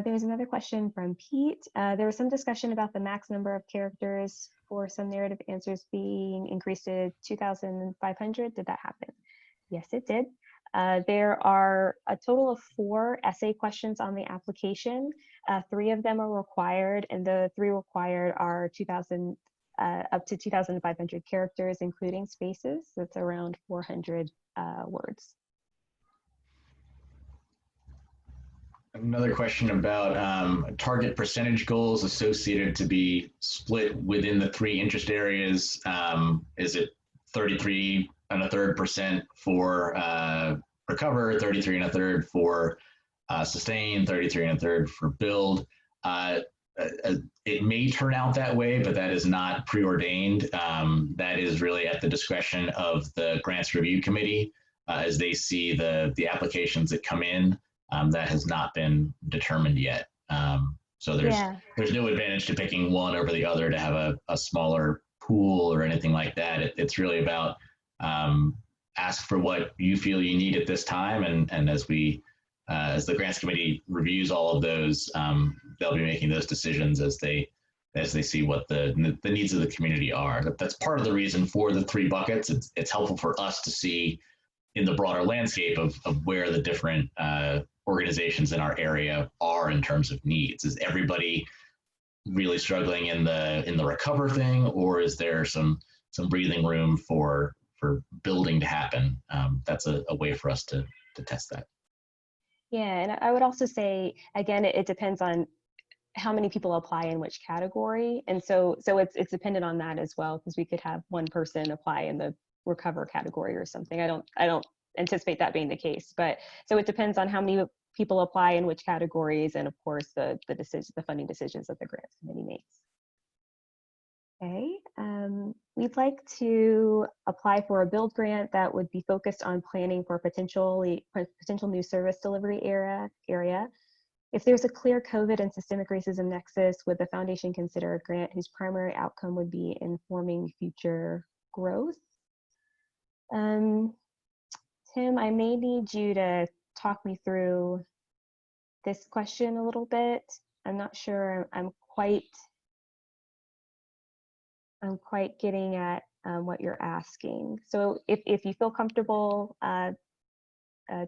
There's another question from Pete. There was some discussion about the max number of characters for some narrative answers being increased to 2,500. Did that happen? Yes, it did. There are a total of 4 essay questions on the application. 3 of them are required, and the 3 required are up to 2,500 characters, including spaces. That's around 400 words. Another question about target percentage goals associated to be split within the 3 interest areas. Is it 33.33% for recover, 33.33% for sustain, 33.33% for build? It may turn out that way, but that is not preordained. That is really at the discretion of the grants review committee as they see the applications that come in. That has not been determined yet. So there's no advantage to picking one over the other to have a smaller pool or anything like that. It's really about ask for what you feel you need at this time, and as the grants committee reviews all of those, they'll be making those decisions as they see what the needs of the community are. That's part of the reason for the 3 buckets. It's helpful for us to see in the broader landscape of where the different organizations in our area are in terms of needs. Is everybody really struggling in the recover thing, or is there some breathing room for building to happen? That's a way for us to test that. Yeah, and I would also say, again, it depends on how many people apply in which category. And so it's dependent on that as well, because we could have one person apply in the recover category or something. I don't anticipate that being the case, but so it depends on how many people apply in which categories, and of course the funding decisions that the grants committee makes. Okay, we'd like to apply for a build grant that would be focused on planning for potential new service delivery area. If there's a clear COVID and systemic racism nexus, would the foundation consider a grant whose primary outcome would be informing future growth? Tim, I may need you to talk me through this question a little bit. I'm not sure I'm quite getting at what you're asking. So if you feel comfortable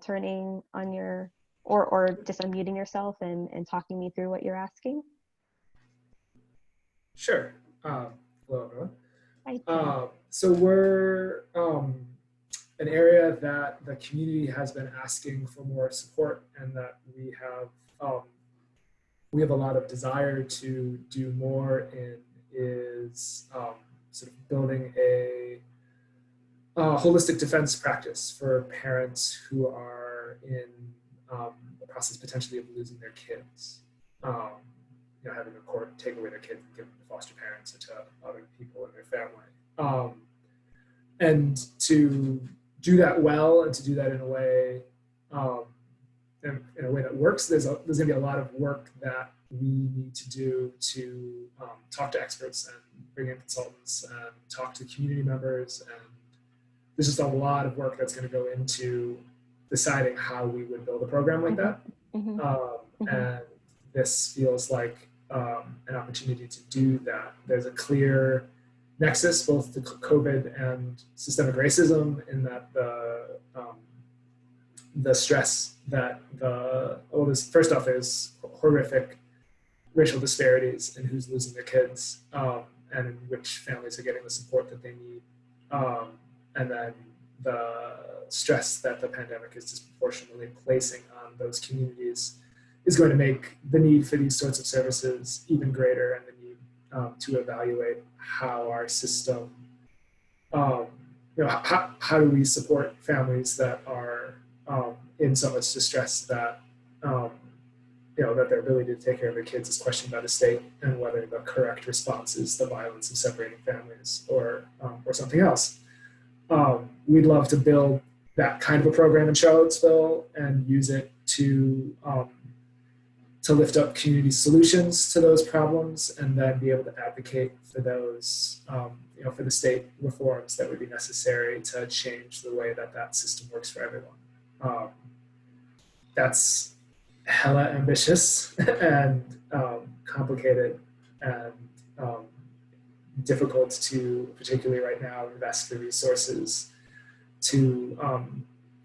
turning on your, or just unmuting yourself and talking me through what you're asking. Sure. Hello, everyone. Hi, Tim. So we're an area that the community has been asking for more support, and that we have a lot of desire to do more in, is sort of building a holistic defense practice for parents who are in the process potentially of losing their kids. Having a court take away their kids and give them to foster parents or to other people in their family. And to do that well, and to do that in a way that works, there's going to be a lot of work that we need to do to talk to experts and bring in consultants and talk to community members. And there's just a lot of work that's going to go into deciding how we would build a program like that. And this feels like an opportunity to do that. There's a clear nexus both to COVID and systemic racism, in that the stress that this first off is horrific racial disparities in who's losing their kids, and in which families are getting the support that they need. And then the stress that the pandemic is disproportionately placing on those communities is going to make the need for these sorts of services even greater, and the need to evaluate how our system, how do we support families that are in so much distress that that their ability to take care of their kids is questioned by the state, and whether the correct response is the violence of separating families or something else. We'd love to build that kind of a program in Charlottesville and use it to lift up community solutions to those problems, and then be able to advocate for those, for the state reforms that would be necessary to change the way that system works for everyone. That's hella ambitious and complicated and difficult to, particularly right now, invest the resources to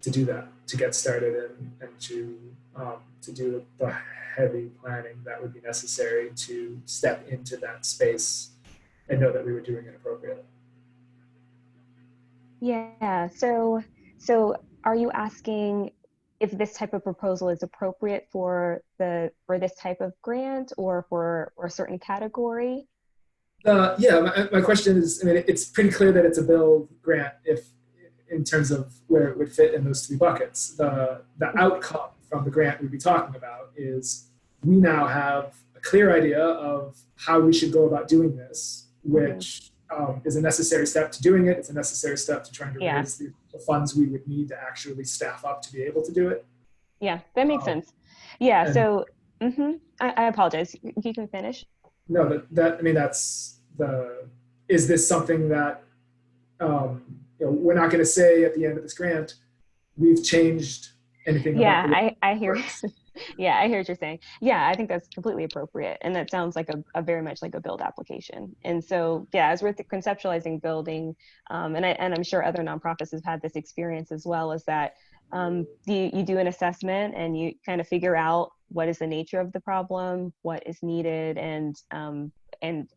do that, to get started and to do the heavy planning that would be necessary to step into that space and know that we were doing it appropriately. Yeah, so are you asking if this type of proposal is appropriate for this type of grant, or for a certain category? My question is, it's pretty clear that it's a build grant in terms of where it would fit in those 3 buckets. The outcome from the grant we'd be talking about is, we now have a clear idea of how we should go about doing this, which is a necessary step to doing it. It's a necessary step to trying to raise the funds we would need to actually staff up to be able to do it. Yeah, that makes sense. Yeah, so I apologize. You can finish. No, that's the is this something that we're not going to say at the end of this grant, we've changed anything about the way I hear. it works. Yeah, I hear what you're saying. Yeah, I think that's completely appropriate. And that sounds like a very much like a build application. And so, yeah, as we're conceptualizing building, and I'm sure other nonprofits have had this experience as well, is that you do an assessment and you kind of figure out what is the nature of the problem, what is needed, and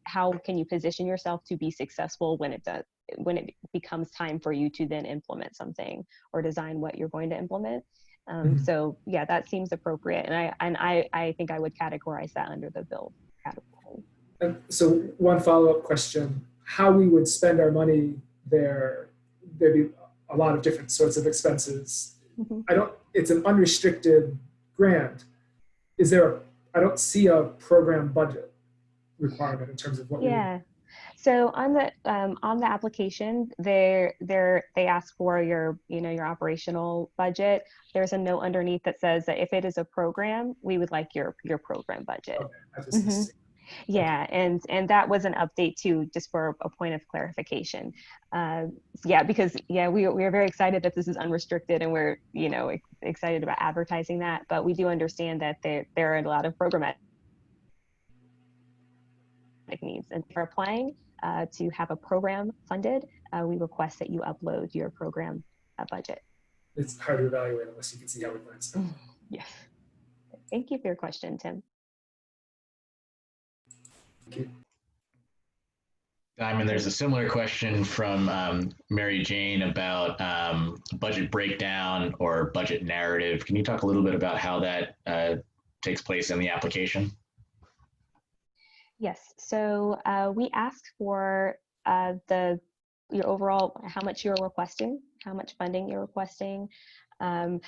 how can you position yourself to be successful when it becomes time for you to then implement something or design what you're going to implement. So yeah, that seems appropriate, and I think I would categorize that under the build category. And so one follow-up question: how we would spend our money there? There'd be a lot of different sorts of expenses. It's an unrestricted grant. I don't see a program budget requirement in terms of what Yeah. So on the application, they ask for your operational budget. There's a note underneath that says that if it is a program, we would like your program budget. Okay. Yeah, and that was an update too, just for a point of clarification. Yeah, because we are very excited that this is unrestricted, and we're excited about advertising that. But we do understand that there are a lot of programmatic needs, and for applying to have a program funded, we request that you upload your program budget. It's hard to evaluate unless you can see how we plan stuff. Yes. Thank you for your question, Tim. Thank you. Diamond, there's a similar question from Mary Jane about budget breakdown or budget narrative. Can you talk a little bit about how that takes place in the application? Yes, so we asked for your overall, how much you're requesting, how much funding you're requesting. I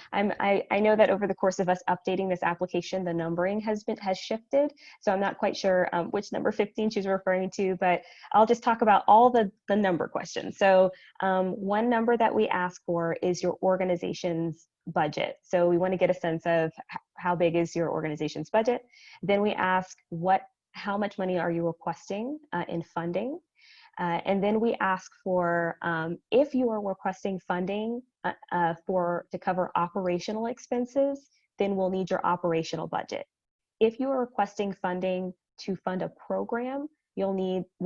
know that over the course of us updating this application, the numbering has shifted. So I'm not quite sure which number 15 she's referring to, but I'll just talk about all the number questions. So one number that we ask for is your organization's budget. So we want to get a sense of how big is your organization's budget. Then we ask how much money are you requesting in funding? And then we ask for, if you are requesting funding to cover operational expenses, then we'll need your operational budget. If you are requesting funding to fund a program, we'll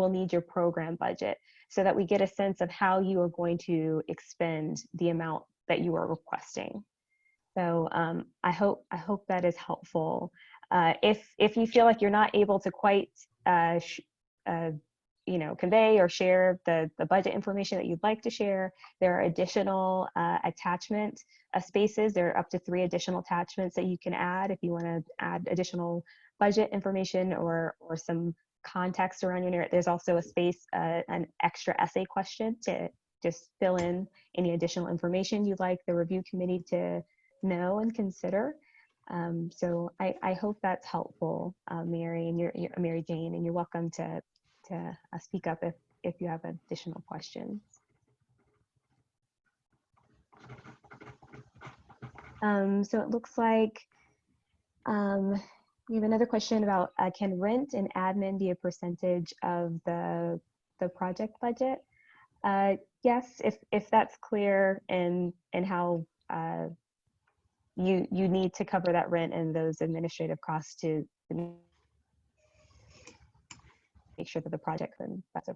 need your program budget, so that we get a sense of how you are going to expend the amount that you are requesting. So I hope that is helpful. If you feel like you're not able to quite convey or share the budget information that you'd like to share, there are additional attachment spaces. There are up to 3 additional attachments that you can add if you want to add additional budget information or some context around your narrative. There's also a space, an extra essay question to just fill in any additional information you'd like the review committee to know and consider. So I hope that's helpful, Mary, and you're Mary Jane, and you're welcome to speak up if you have additional questions. So it looks like we have another question about can rent and admin be a percentage of the project budget? Yes, if that's clear, and how you need to cover that rent and those administrative costs to make sure that the project, then that's a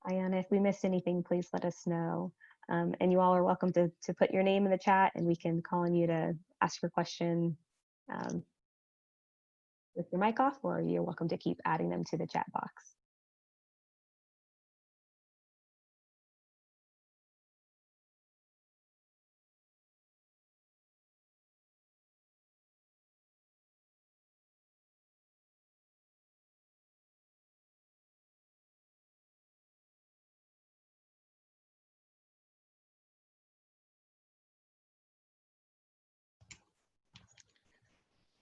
Ayana, if we missed anything, please let us know. And you all are welcome to put your name in the chat, and we can call on you to ask your question with your mic off, or you're welcome to keep adding them to the chat box.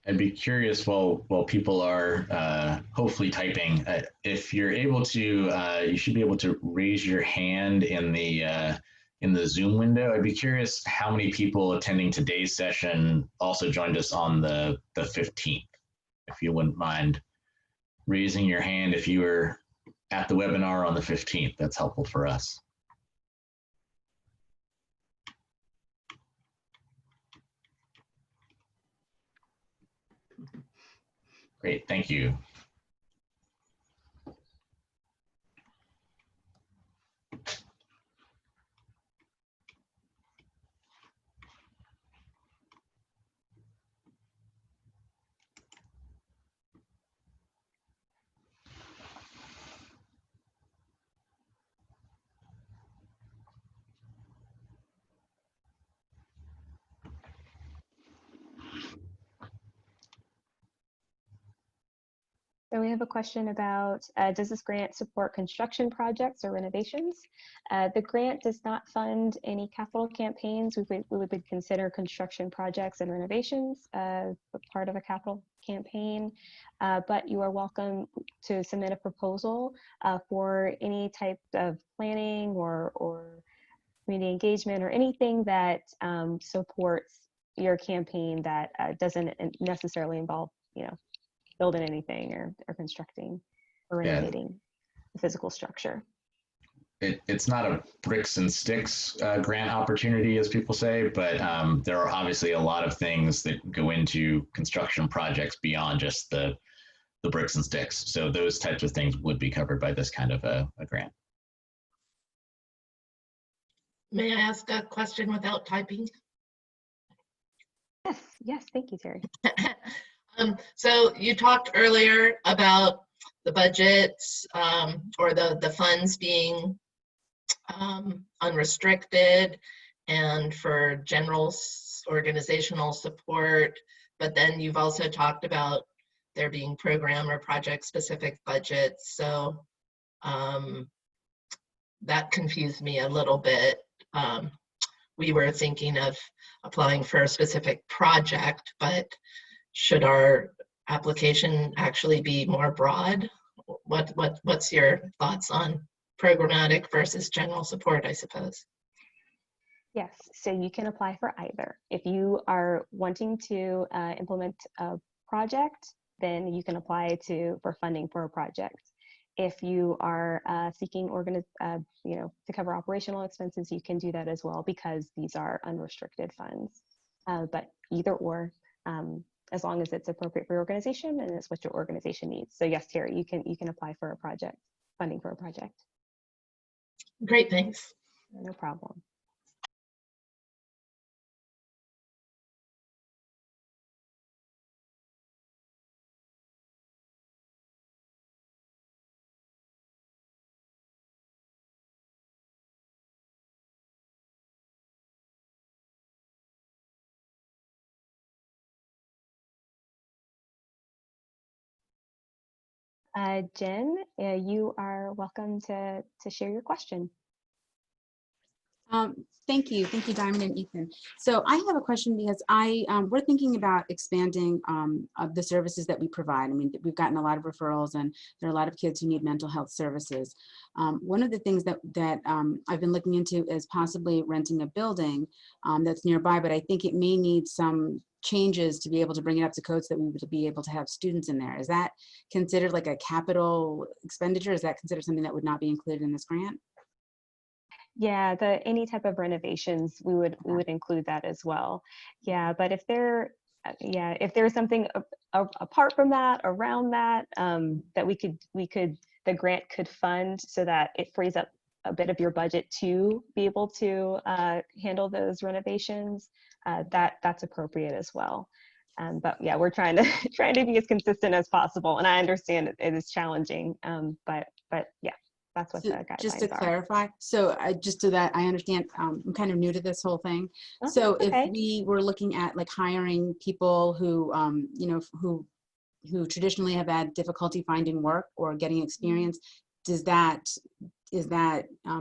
I'd be curious while people are hopefully typing, if you're able to, you should be able to raise your hand in the in the Zoom window. I'd be curious how many people attending today's session also joined us on the 15th. If you wouldn't mind raising your hand if you were at the webinar on the 15th, that's helpful for us. Great, thank you. So we have a question about, does this grant support construction projects or renovations? The grant does not fund any capital campaigns. We would consider construction projects and renovations part of a capital campaign, but you are welcome to submit a proposal for any type of planning or community engagement or anything that supports your campaign that doesn't necessarily involve, building anything or constructing or renovating the physical structure. It's not a bricks and sticks grant opportunity, as people say, but there are obviously a lot of things that go into construction projects beyond just the bricks and sticks. So those types of things would be covered by this kind of a grant. May I ask a question without typing? Yes, thank you, Terry. So you talked earlier about the budgets or the funds being unrestricted and for general organizational support, but then you've also talked about there being program or project specific budgets. So that confused me a little bit. We were thinking of applying for a specific project, but should our application actually be more broad? What's your thoughts on programmatic versus general support, I suppose? Yes, so you can apply for either. If you are wanting to implement a project, then you can apply for funding for a project. If you are seeking to cover operational expenses, you can do that as well because these are unrestricted funds. But either or, as long as it's appropriate for your organization and it's what your organization needs. So yes, Terry, you can apply for a project, funding for a project. Great, thanks. No problem. Jen, you are welcome to share your question. Thank you, Diamond and Ethan. So I have a question because we're thinking about expanding the services that we provide. I mean, we've gotten a lot of referrals and there are a lot of kids who need mental health services. One of the things that I've been looking into is possibly renting a building that's nearby, but I think it may need some changes to be able to bring it up to code so that we would be able to have students in there. Is that considered like a capital expenditure? Is that considered something that would not be included in this grant? Yeah, any type of renovations, we would include that as well. Yeah, but if there's something apart from that, around that, that the grant could fund so that it frees up a bit of your budget to be able to handle those renovations, that's appropriate as well. But yeah, we're trying to be as consistent as possible, and I understand it is challenging, but yeah. That's what the guidelines are. Just to clarify, so just so that I understand, I'm kind of new to this whole thing. Oh, so okay. If we were looking at like hiring people who, who traditionally have had difficulty finding work or getting experience, is that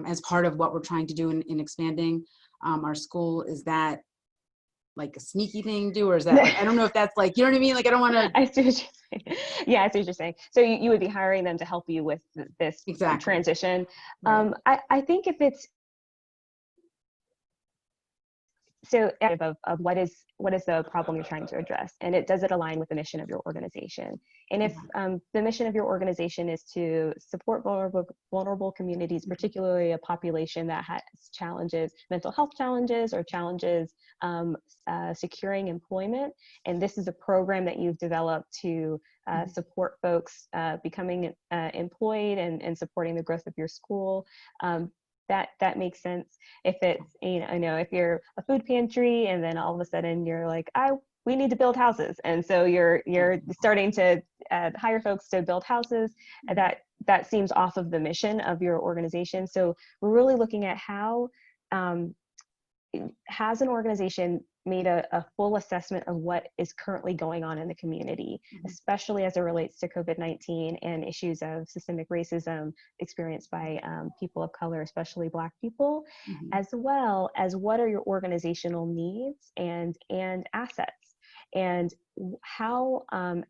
as part of what we're trying to do in expanding our school? Is that like a sneaky thing to do, or is that like, I don't know if that's like, you know what I mean? Like, I don't want to. I see what you're saying. Yeah, I see what you're saying. So you would be hiring them to help you with this exactly. transition. Right. I think if it's so of what is the problem you're trying to address, and does it align with the mission of your organization? And if the mission of your organization is to support vulnerable communities, particularly a population that has challenges, mental health challenges, or challenges securing employment, and this is a program that you've developed to support folks becoming employed and supporting the growth of your school, that makes sense. If it's, if you're a food pantry and then all of a sudden you're like, we need to build houses, and so you're starting to hire folks to build houses, that seems off of the mission of your organization. So we're really looking at how has an organization made a full assessment of what is currently going on in the community, especially as it relates to COVID-19 and issues of systemic racism experienced by people of color, especially Black people, as well as what are your organizational needs and assets, and how,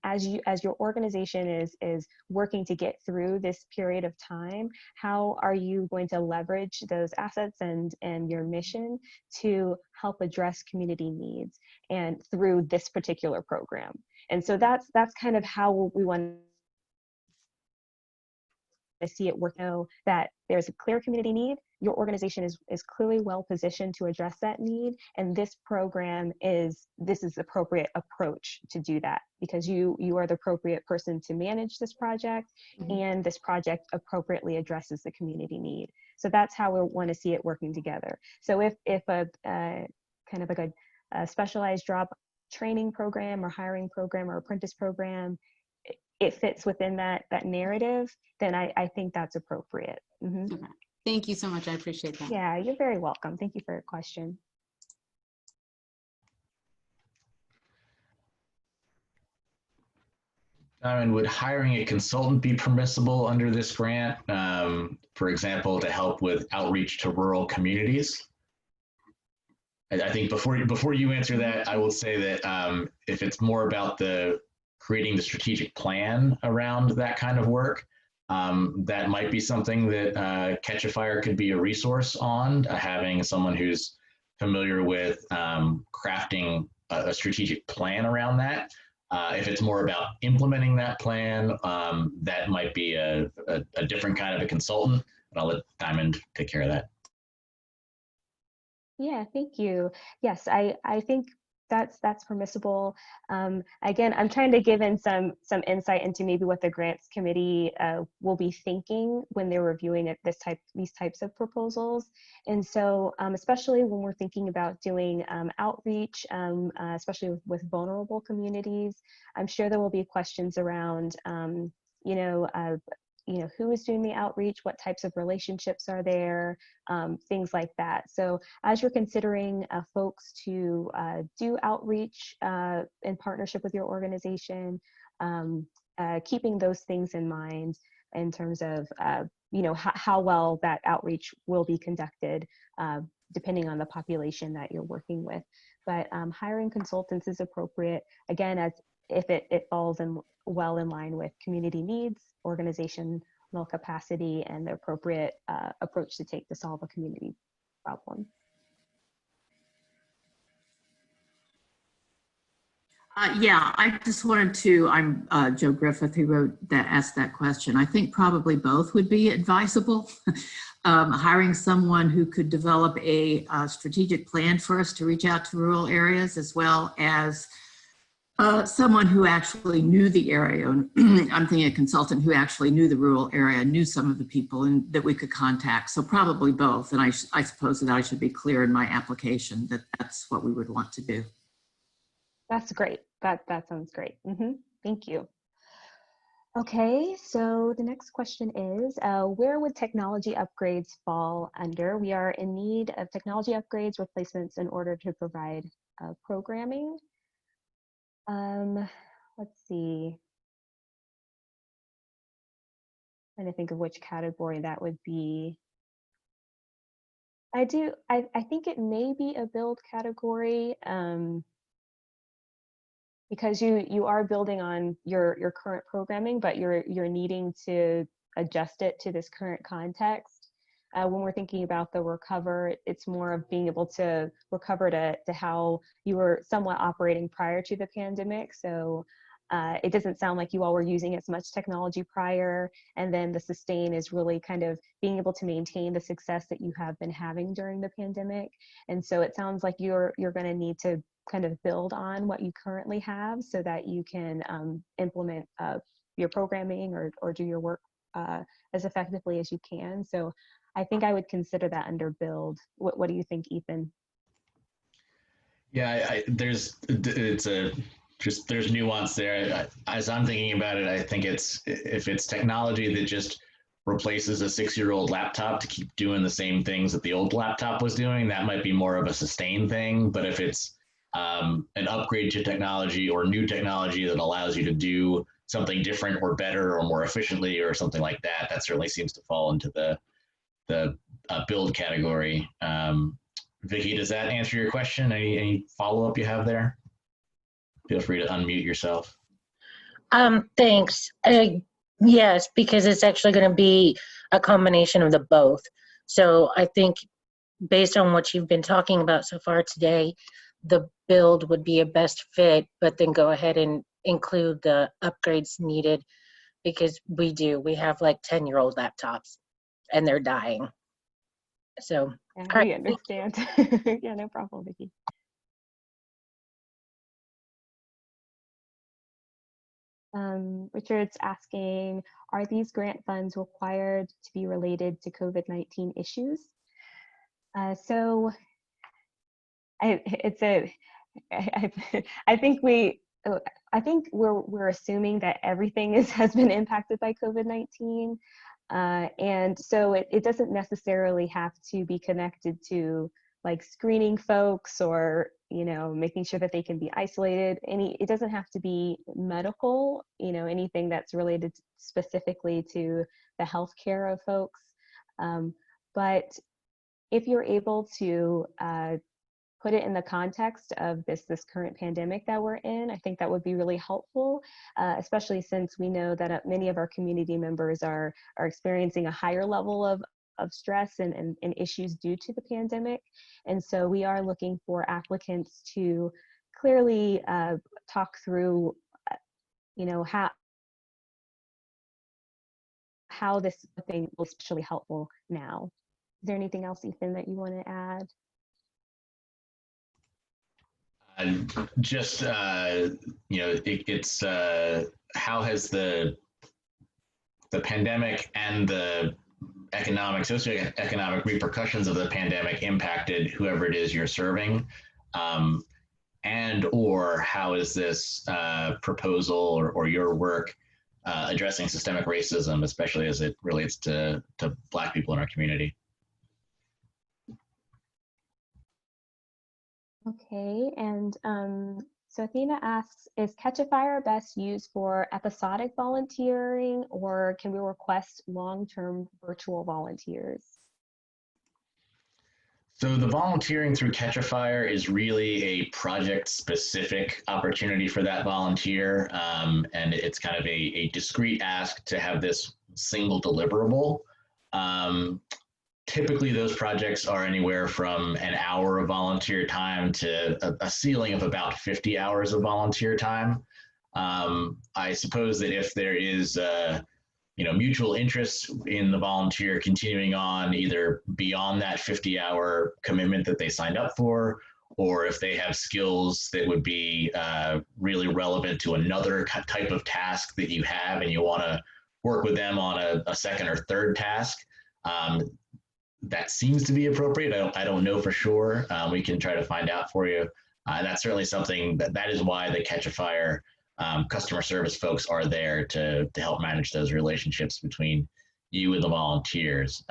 as your organization is working to get through this period of time, how are you going to leverage those assets and your mission to help address community needs and through this particular program? And so that's kind of how we want to see it work. Know that there's a clear community need. Your organization is clearly well positioned to address that need, and this program is the appropriate approach to do that, because you are the appropriate person to manage this project, and this project appropriately addresses the community need. So that's how we want to see it working together. So if a kind of like a specialized job training program or hiring program or apprentice program, it fits within that narrative, then I think that's appropriate. Okay. Thank you so much. I appreciate that. Yeah, you're very welcome. Thank you for your question. And would hiring a consultant be permissible under this grant, for example, to help with outreach to rural communities? I think before you answer that, I will say that if it's more about creating the strategic plan around that kind of work, that might be something that Catch a Fire could be a resource on, having someone who's familiar with crafting a strategic plan around that. If it's more about implementing that plan, that might be a different kind of a consultant, but I'll let Diamond take care of that. Yeah, thank you. Yes, I think that's permissible. Again, I'm trying to give in some insight into maybe what the grants committee will be thinking when they're reviewing these types of proposals. And so, especially when we're thinking about doing outreach, especially with vulnerable communities, I'm sure there will be questions around, who is doing the outreach, what types of relationships are there, things like that. So as you're considering folks to do outreach in partnership with your organization, keeping those things in mind in terms of, how well that outreach will be conducted, depending on the population that you're working with. But hiring consultants is appropriate, again, as if it falls well in line with community needs, organizational capacity, and the appropriate approach to take to solve a community problem. Yeah, I just wanted to, I'm Joe Griffith, who asked that question. I think probably both would be advisable. Hiring someone who could develop a strategic plan for us to reach out to rural areas, as well as someone who actually knew the area. I'm thinking a consultant who actually knew the rural area, knew some of the people and that we could contact. So probably both. And I suppose that I should be clear in my application that that's what we would want to do. That's great. That sounds great. Thank you. Okay, so the next question is, where would technology upgrades fall under? We are in need of technology upgrades, replacements in order to provide programming. Let's see. I'm trying to think of which category that would be. I think it may be a build category, because you are building on your current programming, but you're needing to adjust it to this current context. when we're thinking about the recover, it's more of being able to recover to how you were somewhat operating prior to the pandemic. So it doesn't sound like you all were using as much technology prior, and then the sustain is really kind of being able to maintain the success that you have been having during the pandemic. And so it sounds like you're going to need to kind of build on what you currently have so that you can implement your programming or do your work as effectively as you can. So I think I would consider that under build. What do you think, Ethan? Yeah, there's nuance there. As I'm thinking about it, I think if it's technology that just replaces a 6-year-old laptop to keep doing the same things that the old laptop was doing, that might be more of a sustain thing. But if it's an upgrade to technology or new technology that allows you to do something different or better or more efficiently or something like that, that certainly seems to fall into the build category. Vicky, does that answer your question? Any follow-up you have there? Feel free to unmute yourself. Thanks. Yes, because it's actually going to be a combination of the both. So I think based on what you've been talking about so far today, the build would be a best fit, but then go ahead and include the upgrades needed, because we have like 10-year-old laptops and they're dying. So yeah, we understand. Yeah, no problem, Vicky. Richard's asking, are these grant funds required to be related to COVID-19 issues? So I think we're assuming that everything has been impacted by COVID-19. And so it doesn't necessarily have to be connected to like screening folks or, making sure that they can be isolated. It doesn't have to be medical, anything that's related specifically to the healthcare of folks. But if you're able to put it in the context of this current pandemic that we're in, I think that would be really helpful, especially since we know that many of our community members are experiencing a higher level of stress and issues due to the pandemic. And so we are looking for applicants to clearly talk through, how this thing will be especially helpful now. Is there anything else, Ethan, that you want to add? Just, it's how has the pandemic and the socioeconomic repercussions of the pandemic impacted whoever it is you're serving? And or how is this proposal or your work addressing systemic racism, especially as it relates to Black people in our community? Okay, and so Athena asks, is Catch a Fire best used for episodic volunteering, or can we request long-term virtual volunteers? So the volunteering through Catch a Fire is really a project-specific opportunity for that volunteer, and it's kind of a discrete ask to have this single deliverable. Typically, those projects are anywhere from an hour of volunteer time to a ceiling of about 50 hours of volunteer time. I suppose that if there is mutual interest in the volunteer continuing on either beyond that 50-hour commitment that they signed up for, or if they have skills that would be really relevant to another type of task that you have and you want to work with them on a second or third task, that seems to be appropriate. I don't know for sure. We can try to find out for you. And that's certainly something that is why the Catch a Fire customer service folks are there to help manage those relationships between you and the volunteers.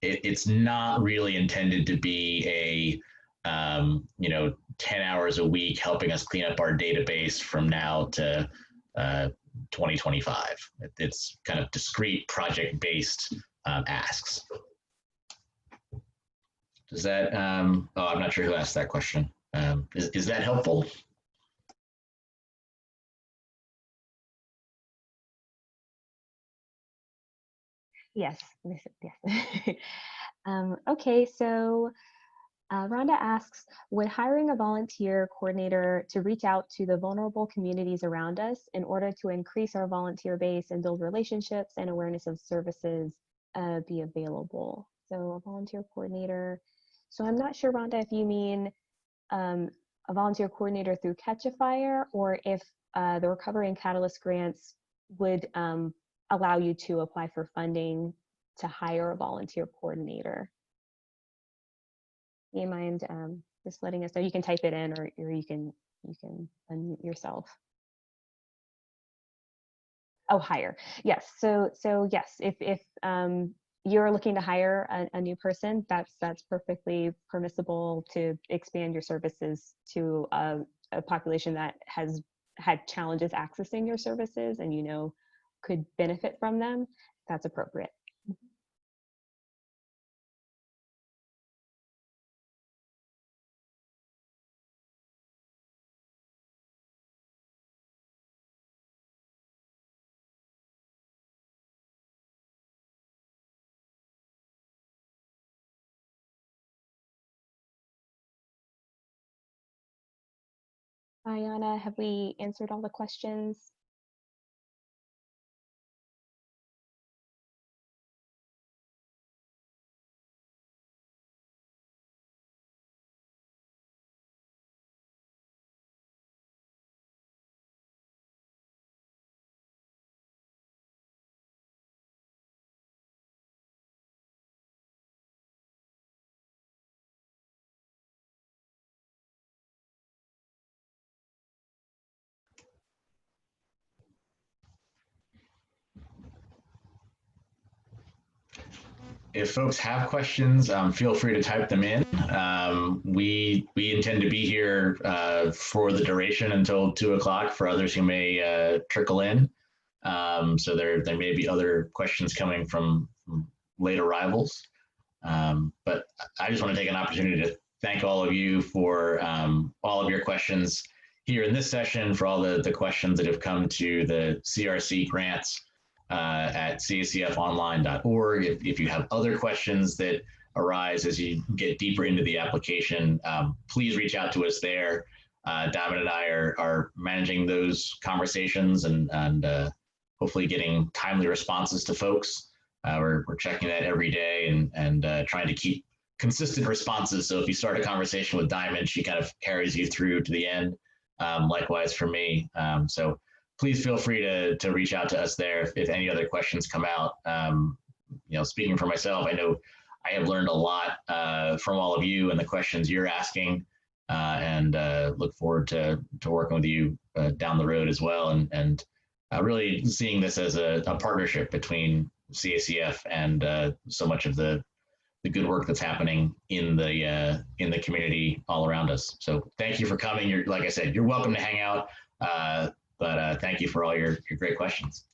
It's not really intended to be a 10 hours a week helping us clean up our database from now to 2025. It's kind of discrete project-based asks. Does that, I'm not sure who asked that question. Is that helpful? Yes, yes. Okay, so Rhonda asks, would hiring a volunteer coordinator to reach out to the vulnerable communities around us in order to increase our volunteer base and build relationships and awareness of services be available? So a volunteer coordinator. So I'm not sure, Rhonda, if you mean a volunteer coordinator through Catch a Fire, or if the Recovery and Catalyst grants would allow you to apply for funding to hire a volunteer coordinator. Do you mind just letting us know? You can type it in, or you can unmute yourself. Oh, hire. Yes. So yes, if you're looking to hire a new person, that's perfectly permissible to expand your services to a population that has had challenges accessing your services and could benefit from them. That's appropriate. Ayana, have we answered all the questions? If folks have questions, feel free to type them in. We intend to be here for the duration until 2 o'clock for others who may trickle in. So there may be other questions coming from late arrivals. But I just want to take an opportunity to thank all of you for all of your questions here in this session, for all the questions that have come to the CRC grants at cacfonline.org. If you have other questions that arise as you get deeper into the application, please reach out to us there. Diamond and I are managing those conversations and hopefully getting timely responses to folks. We're checking that every day and trying to keep consistent responses. So if you start a conversation with Diamond, she kind of carries you through to the end. Likewise for me. So please feel free to reach out to us there if any other questions come out. Speaking for myself, I know I have learned a lot from all of you and the questions you're asking, and look forward to working with you down the road as well, and really seeing this as a partnership between CACF and so much of the good work that's happening in the community all around us. So thank you for coming. Like I said, you're welcome to hang out. But thank you for all your great questions.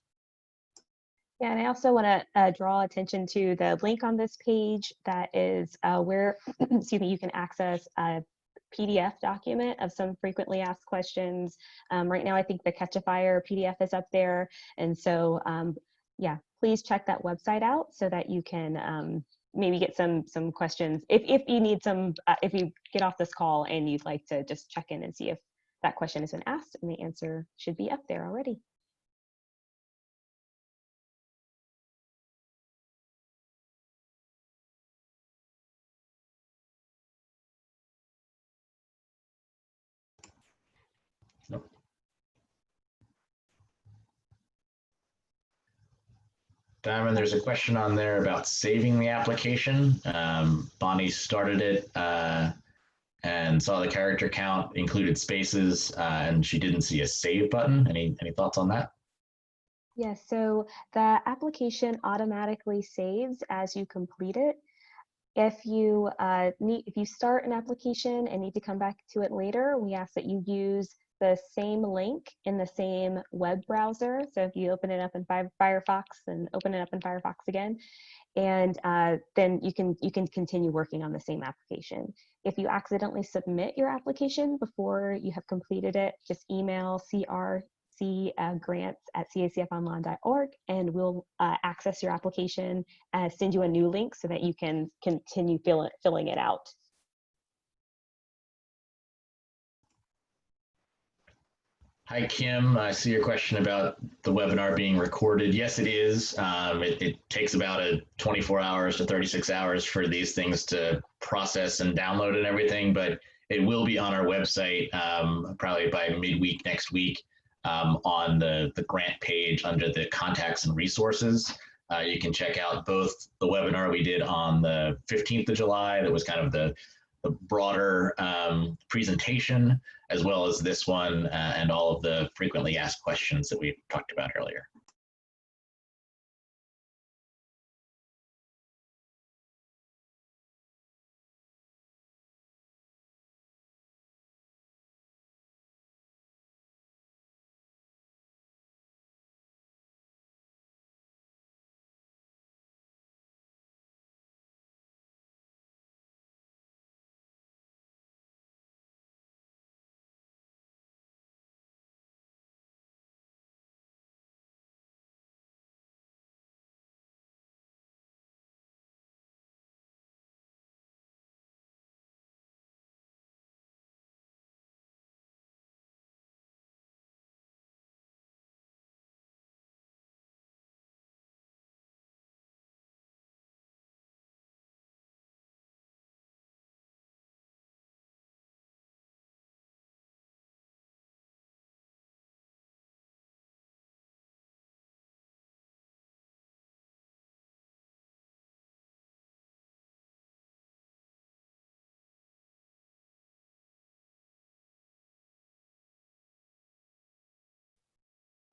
Yeah, and I also want to draw attention to the link on this page that is where, excuse me, you can access a PDF document of some frequently asked questions. Right now, I think the Catch a Fire PDF is up there. And so, yeah, please check that website out so that you can maybe get some questions. If you need some, if you get off this call and you'd like to just check in and see if that question has been asked, and the answer should be up there already. Nope. Diamond, there's a question on there about saving the application. Bonnie started it and saw the character count included spaces, and she didn't see a save button. Any thoughts on that? Yes, so the application automatically saves as you complete it. If you start an application and need to come back to it later, we ask that you use the same link in the same web browser. So if you open it up in Firefox and open it up in Firefox again, and then you can continue working on the same application. If you accidentally submit your application before you have completed it, just email cgrants@cacfonline.org, and we'll access your application, send you a new link so that you can continue filling it out. Hi, Kim. I see your question about the webinar being recorded. Yes, it is. It takes about 24 hours to 36 hours for these things to process and download and everything, but it will be on our website probably by midweek next week on the grant page under the contacts and resources. You can check out both the webinar we did on the 15th of July that was kind of the broader presentation, as well as this one and all of the frequently asked questions that we talked about earlier.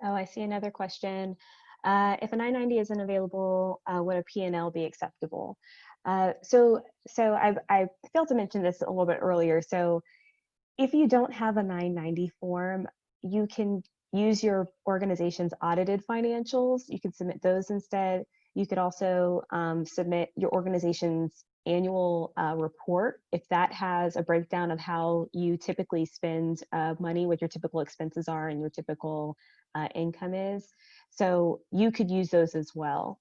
Oh, I see another question. If a 990 isn't available, would a P&L be acceptable? So I failed to mention this a little bit earlier. So if you don't have a 990 form, you can use your organization's audited financials. You can submit those instead. You could also submit your organization's annual report if that has a breakdown of how you typically spend money, what your typical expenses are and your typical income is. So you could use those as well.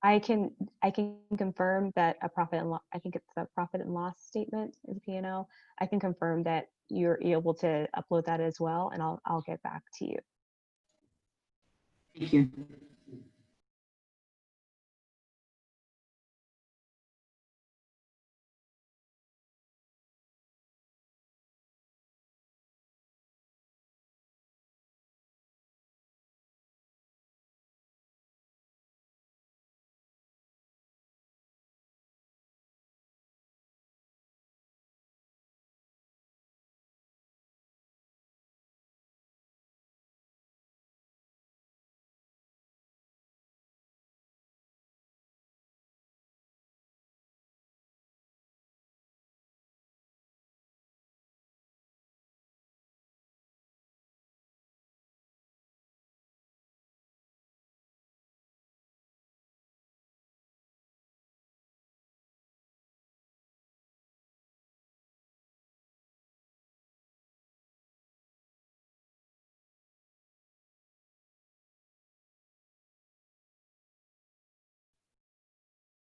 I can confirm that a profit and loss, I think it's a profit and loss statement is P&L. I can confirm that you're able to upload that as well, and I'll get back to you. Thank you.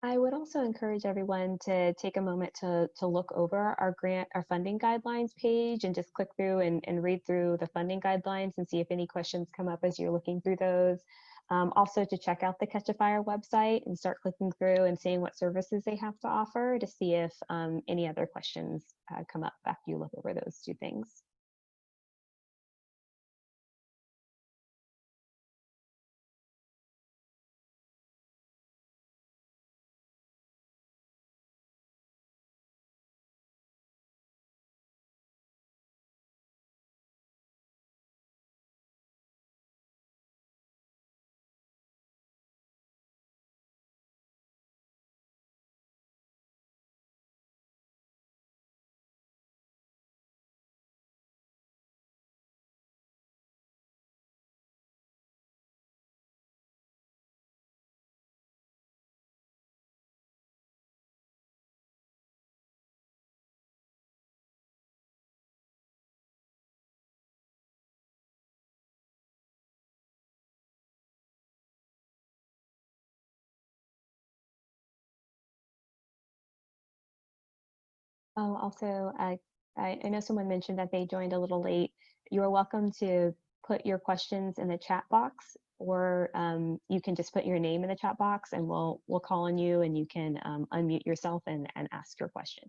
I would also encourage everyone to take a moment to look over our funding guidelines page and just click through and read through the funding guidelines and see if any questions come up as you're looking through those. Also to check out the Catch a Fire website and start clicking through and seeing what services they have to offer to see if any other questions come up after you look over those two things. Oh, also, I know someone mentioned that they joined a little late. You're welcome to put your questions in the chat box, or you can just put your name in the chat box and we'll call on you and you can unmute yourself and ask your question.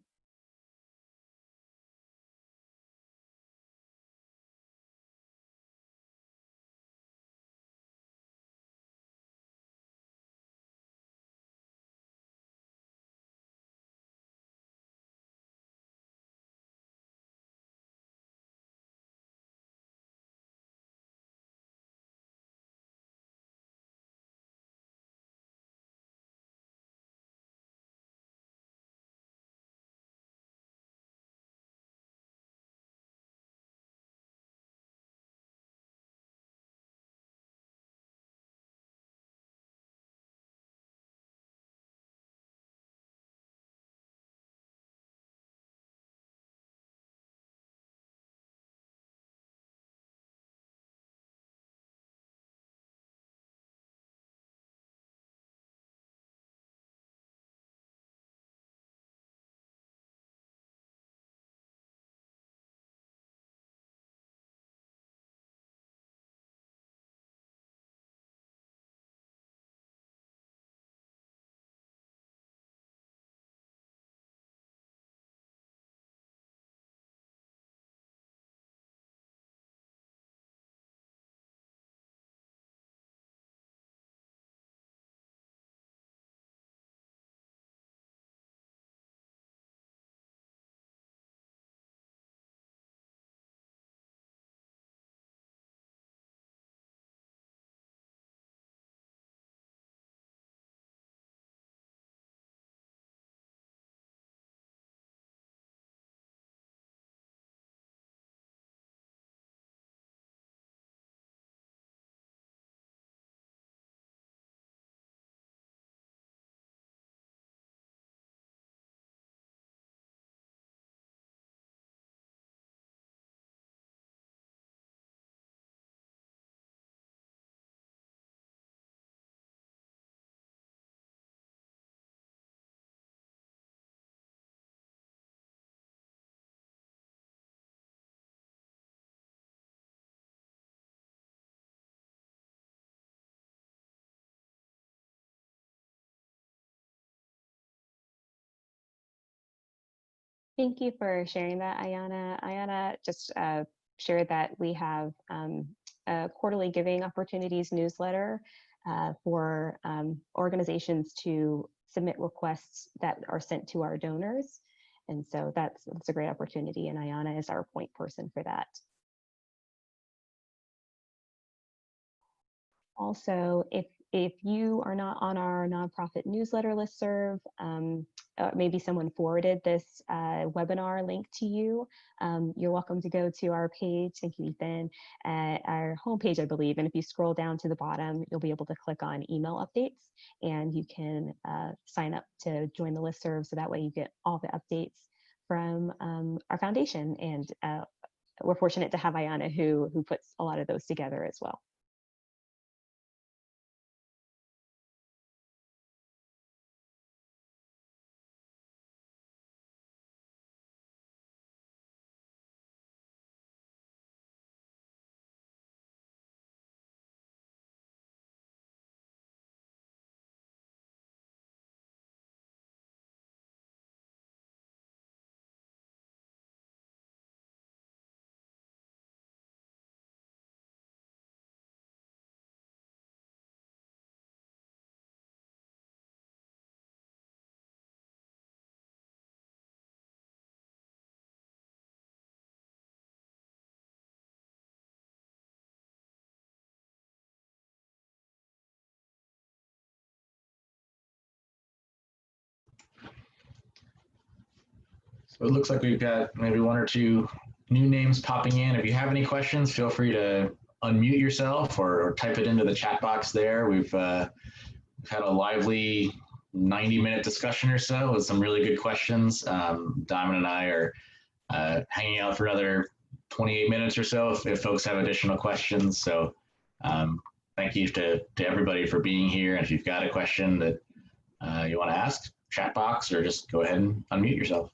Thank you for sharing that, Ayana. Ayana just shared that we have a quarterly giving opportunities newsletter for organizations to submit requests that are sent to our donors. And so that's a great opportunity, and Ayana is our point person for that. Also, if you are not on our nonprofit newsletter listserv, maybe someone forwarded this webinar link to you, you're welcome to go to our page, thank you, Ethan, our homepage, I believe, and if you scroll down to the bottom, you'll be able to click on email updates, and you can sign up to join the listserv, so that way you get all the updates from our foundation, and we're fortunate to have Ayana who puts a lot of those together as well. So it looks like we've got maybe one or two new names popping in. If you have any questions, feel free to unmute yourself or type it into the chat box there. We've had a lively 90-minute discussion or so with some really good questions. Diamond and I are hanging out for another 28 minutes or so if folks have additional questions. So thank you to everybody for being here. And if you've got a question that you want to ask, chat box, or just go ahead and unmute yourself.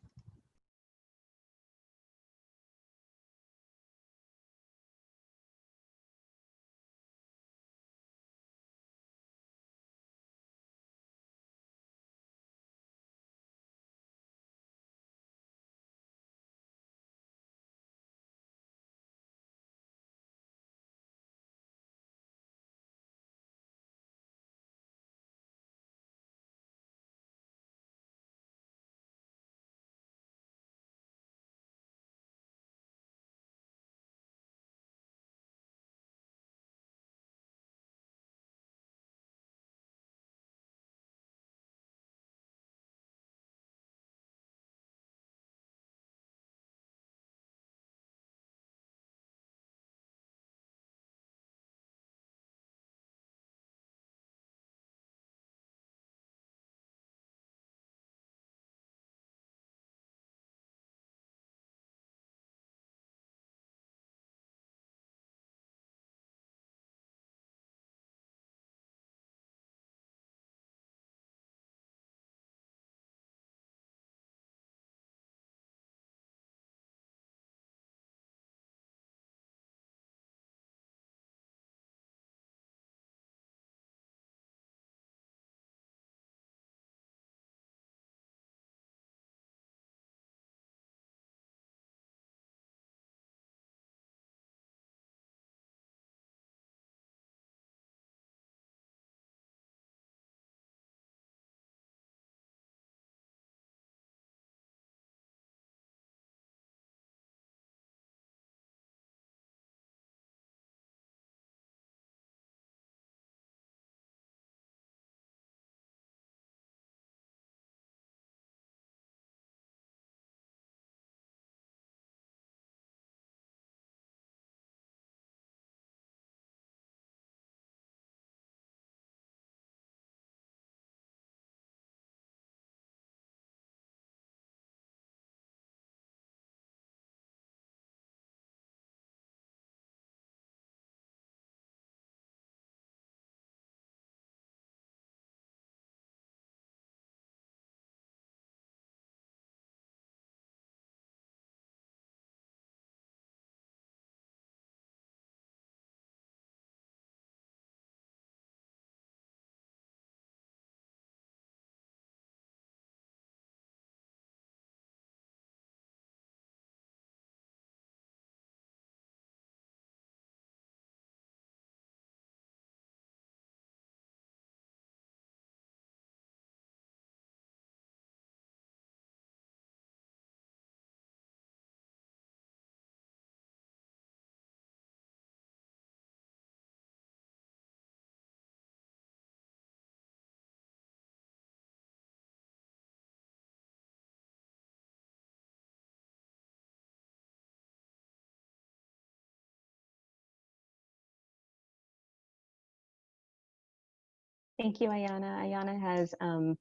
Thank you, Ayana. Ayana has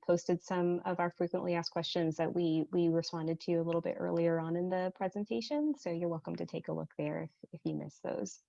posted some of our frequently asked questions that we responded to a little bit earlier on in the presentation. So you're welcome to take a look there if you missed those.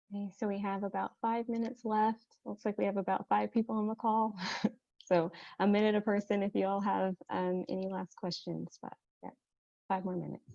Okay, so we have about 5 minutes left. Looks like we have about 5 people on the call. So a minute a person if you all have any last questions, but yeah, 5 more minutes.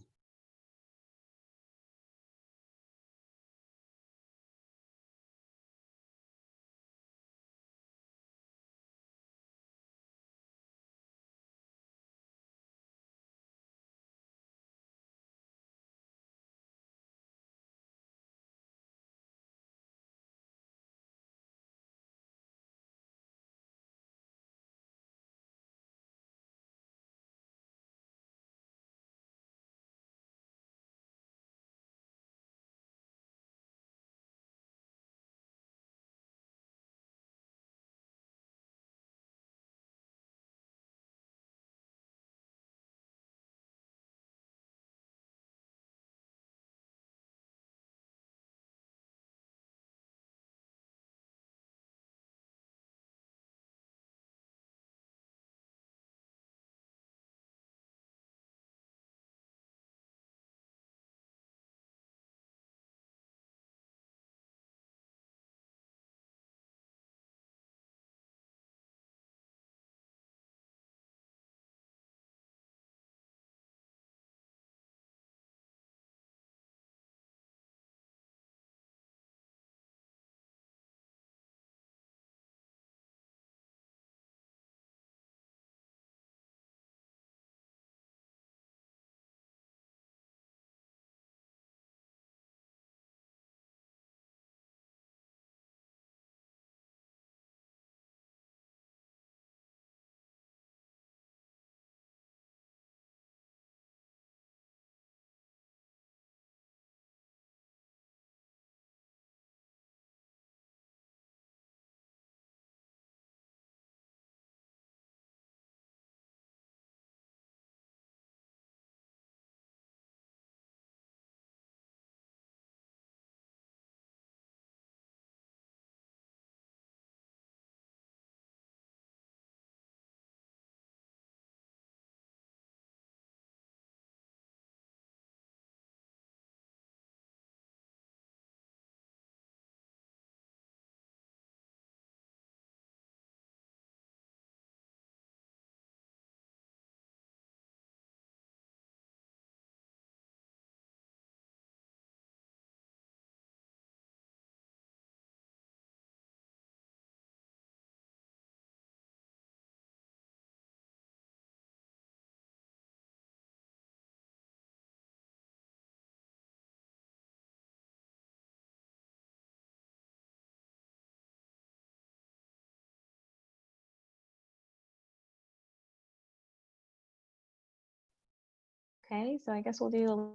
Okay, so I guess we'll do a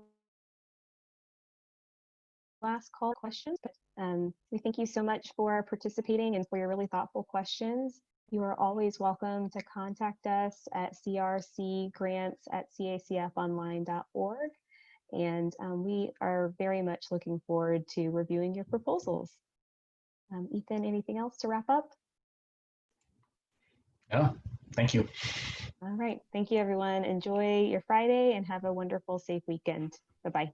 last call questions. But we thank you so much for participating and for your really thoughtful questions. You are always welcome to contact us at crcgrants@cacfonline.org. And we are very much looking forward to reviewing your proposals. Ethan, anything else to wrap up? No, thank you. All right, thank you everyone. Enjoy your Friday and have a wonderful, safe weekend. Bye-bye.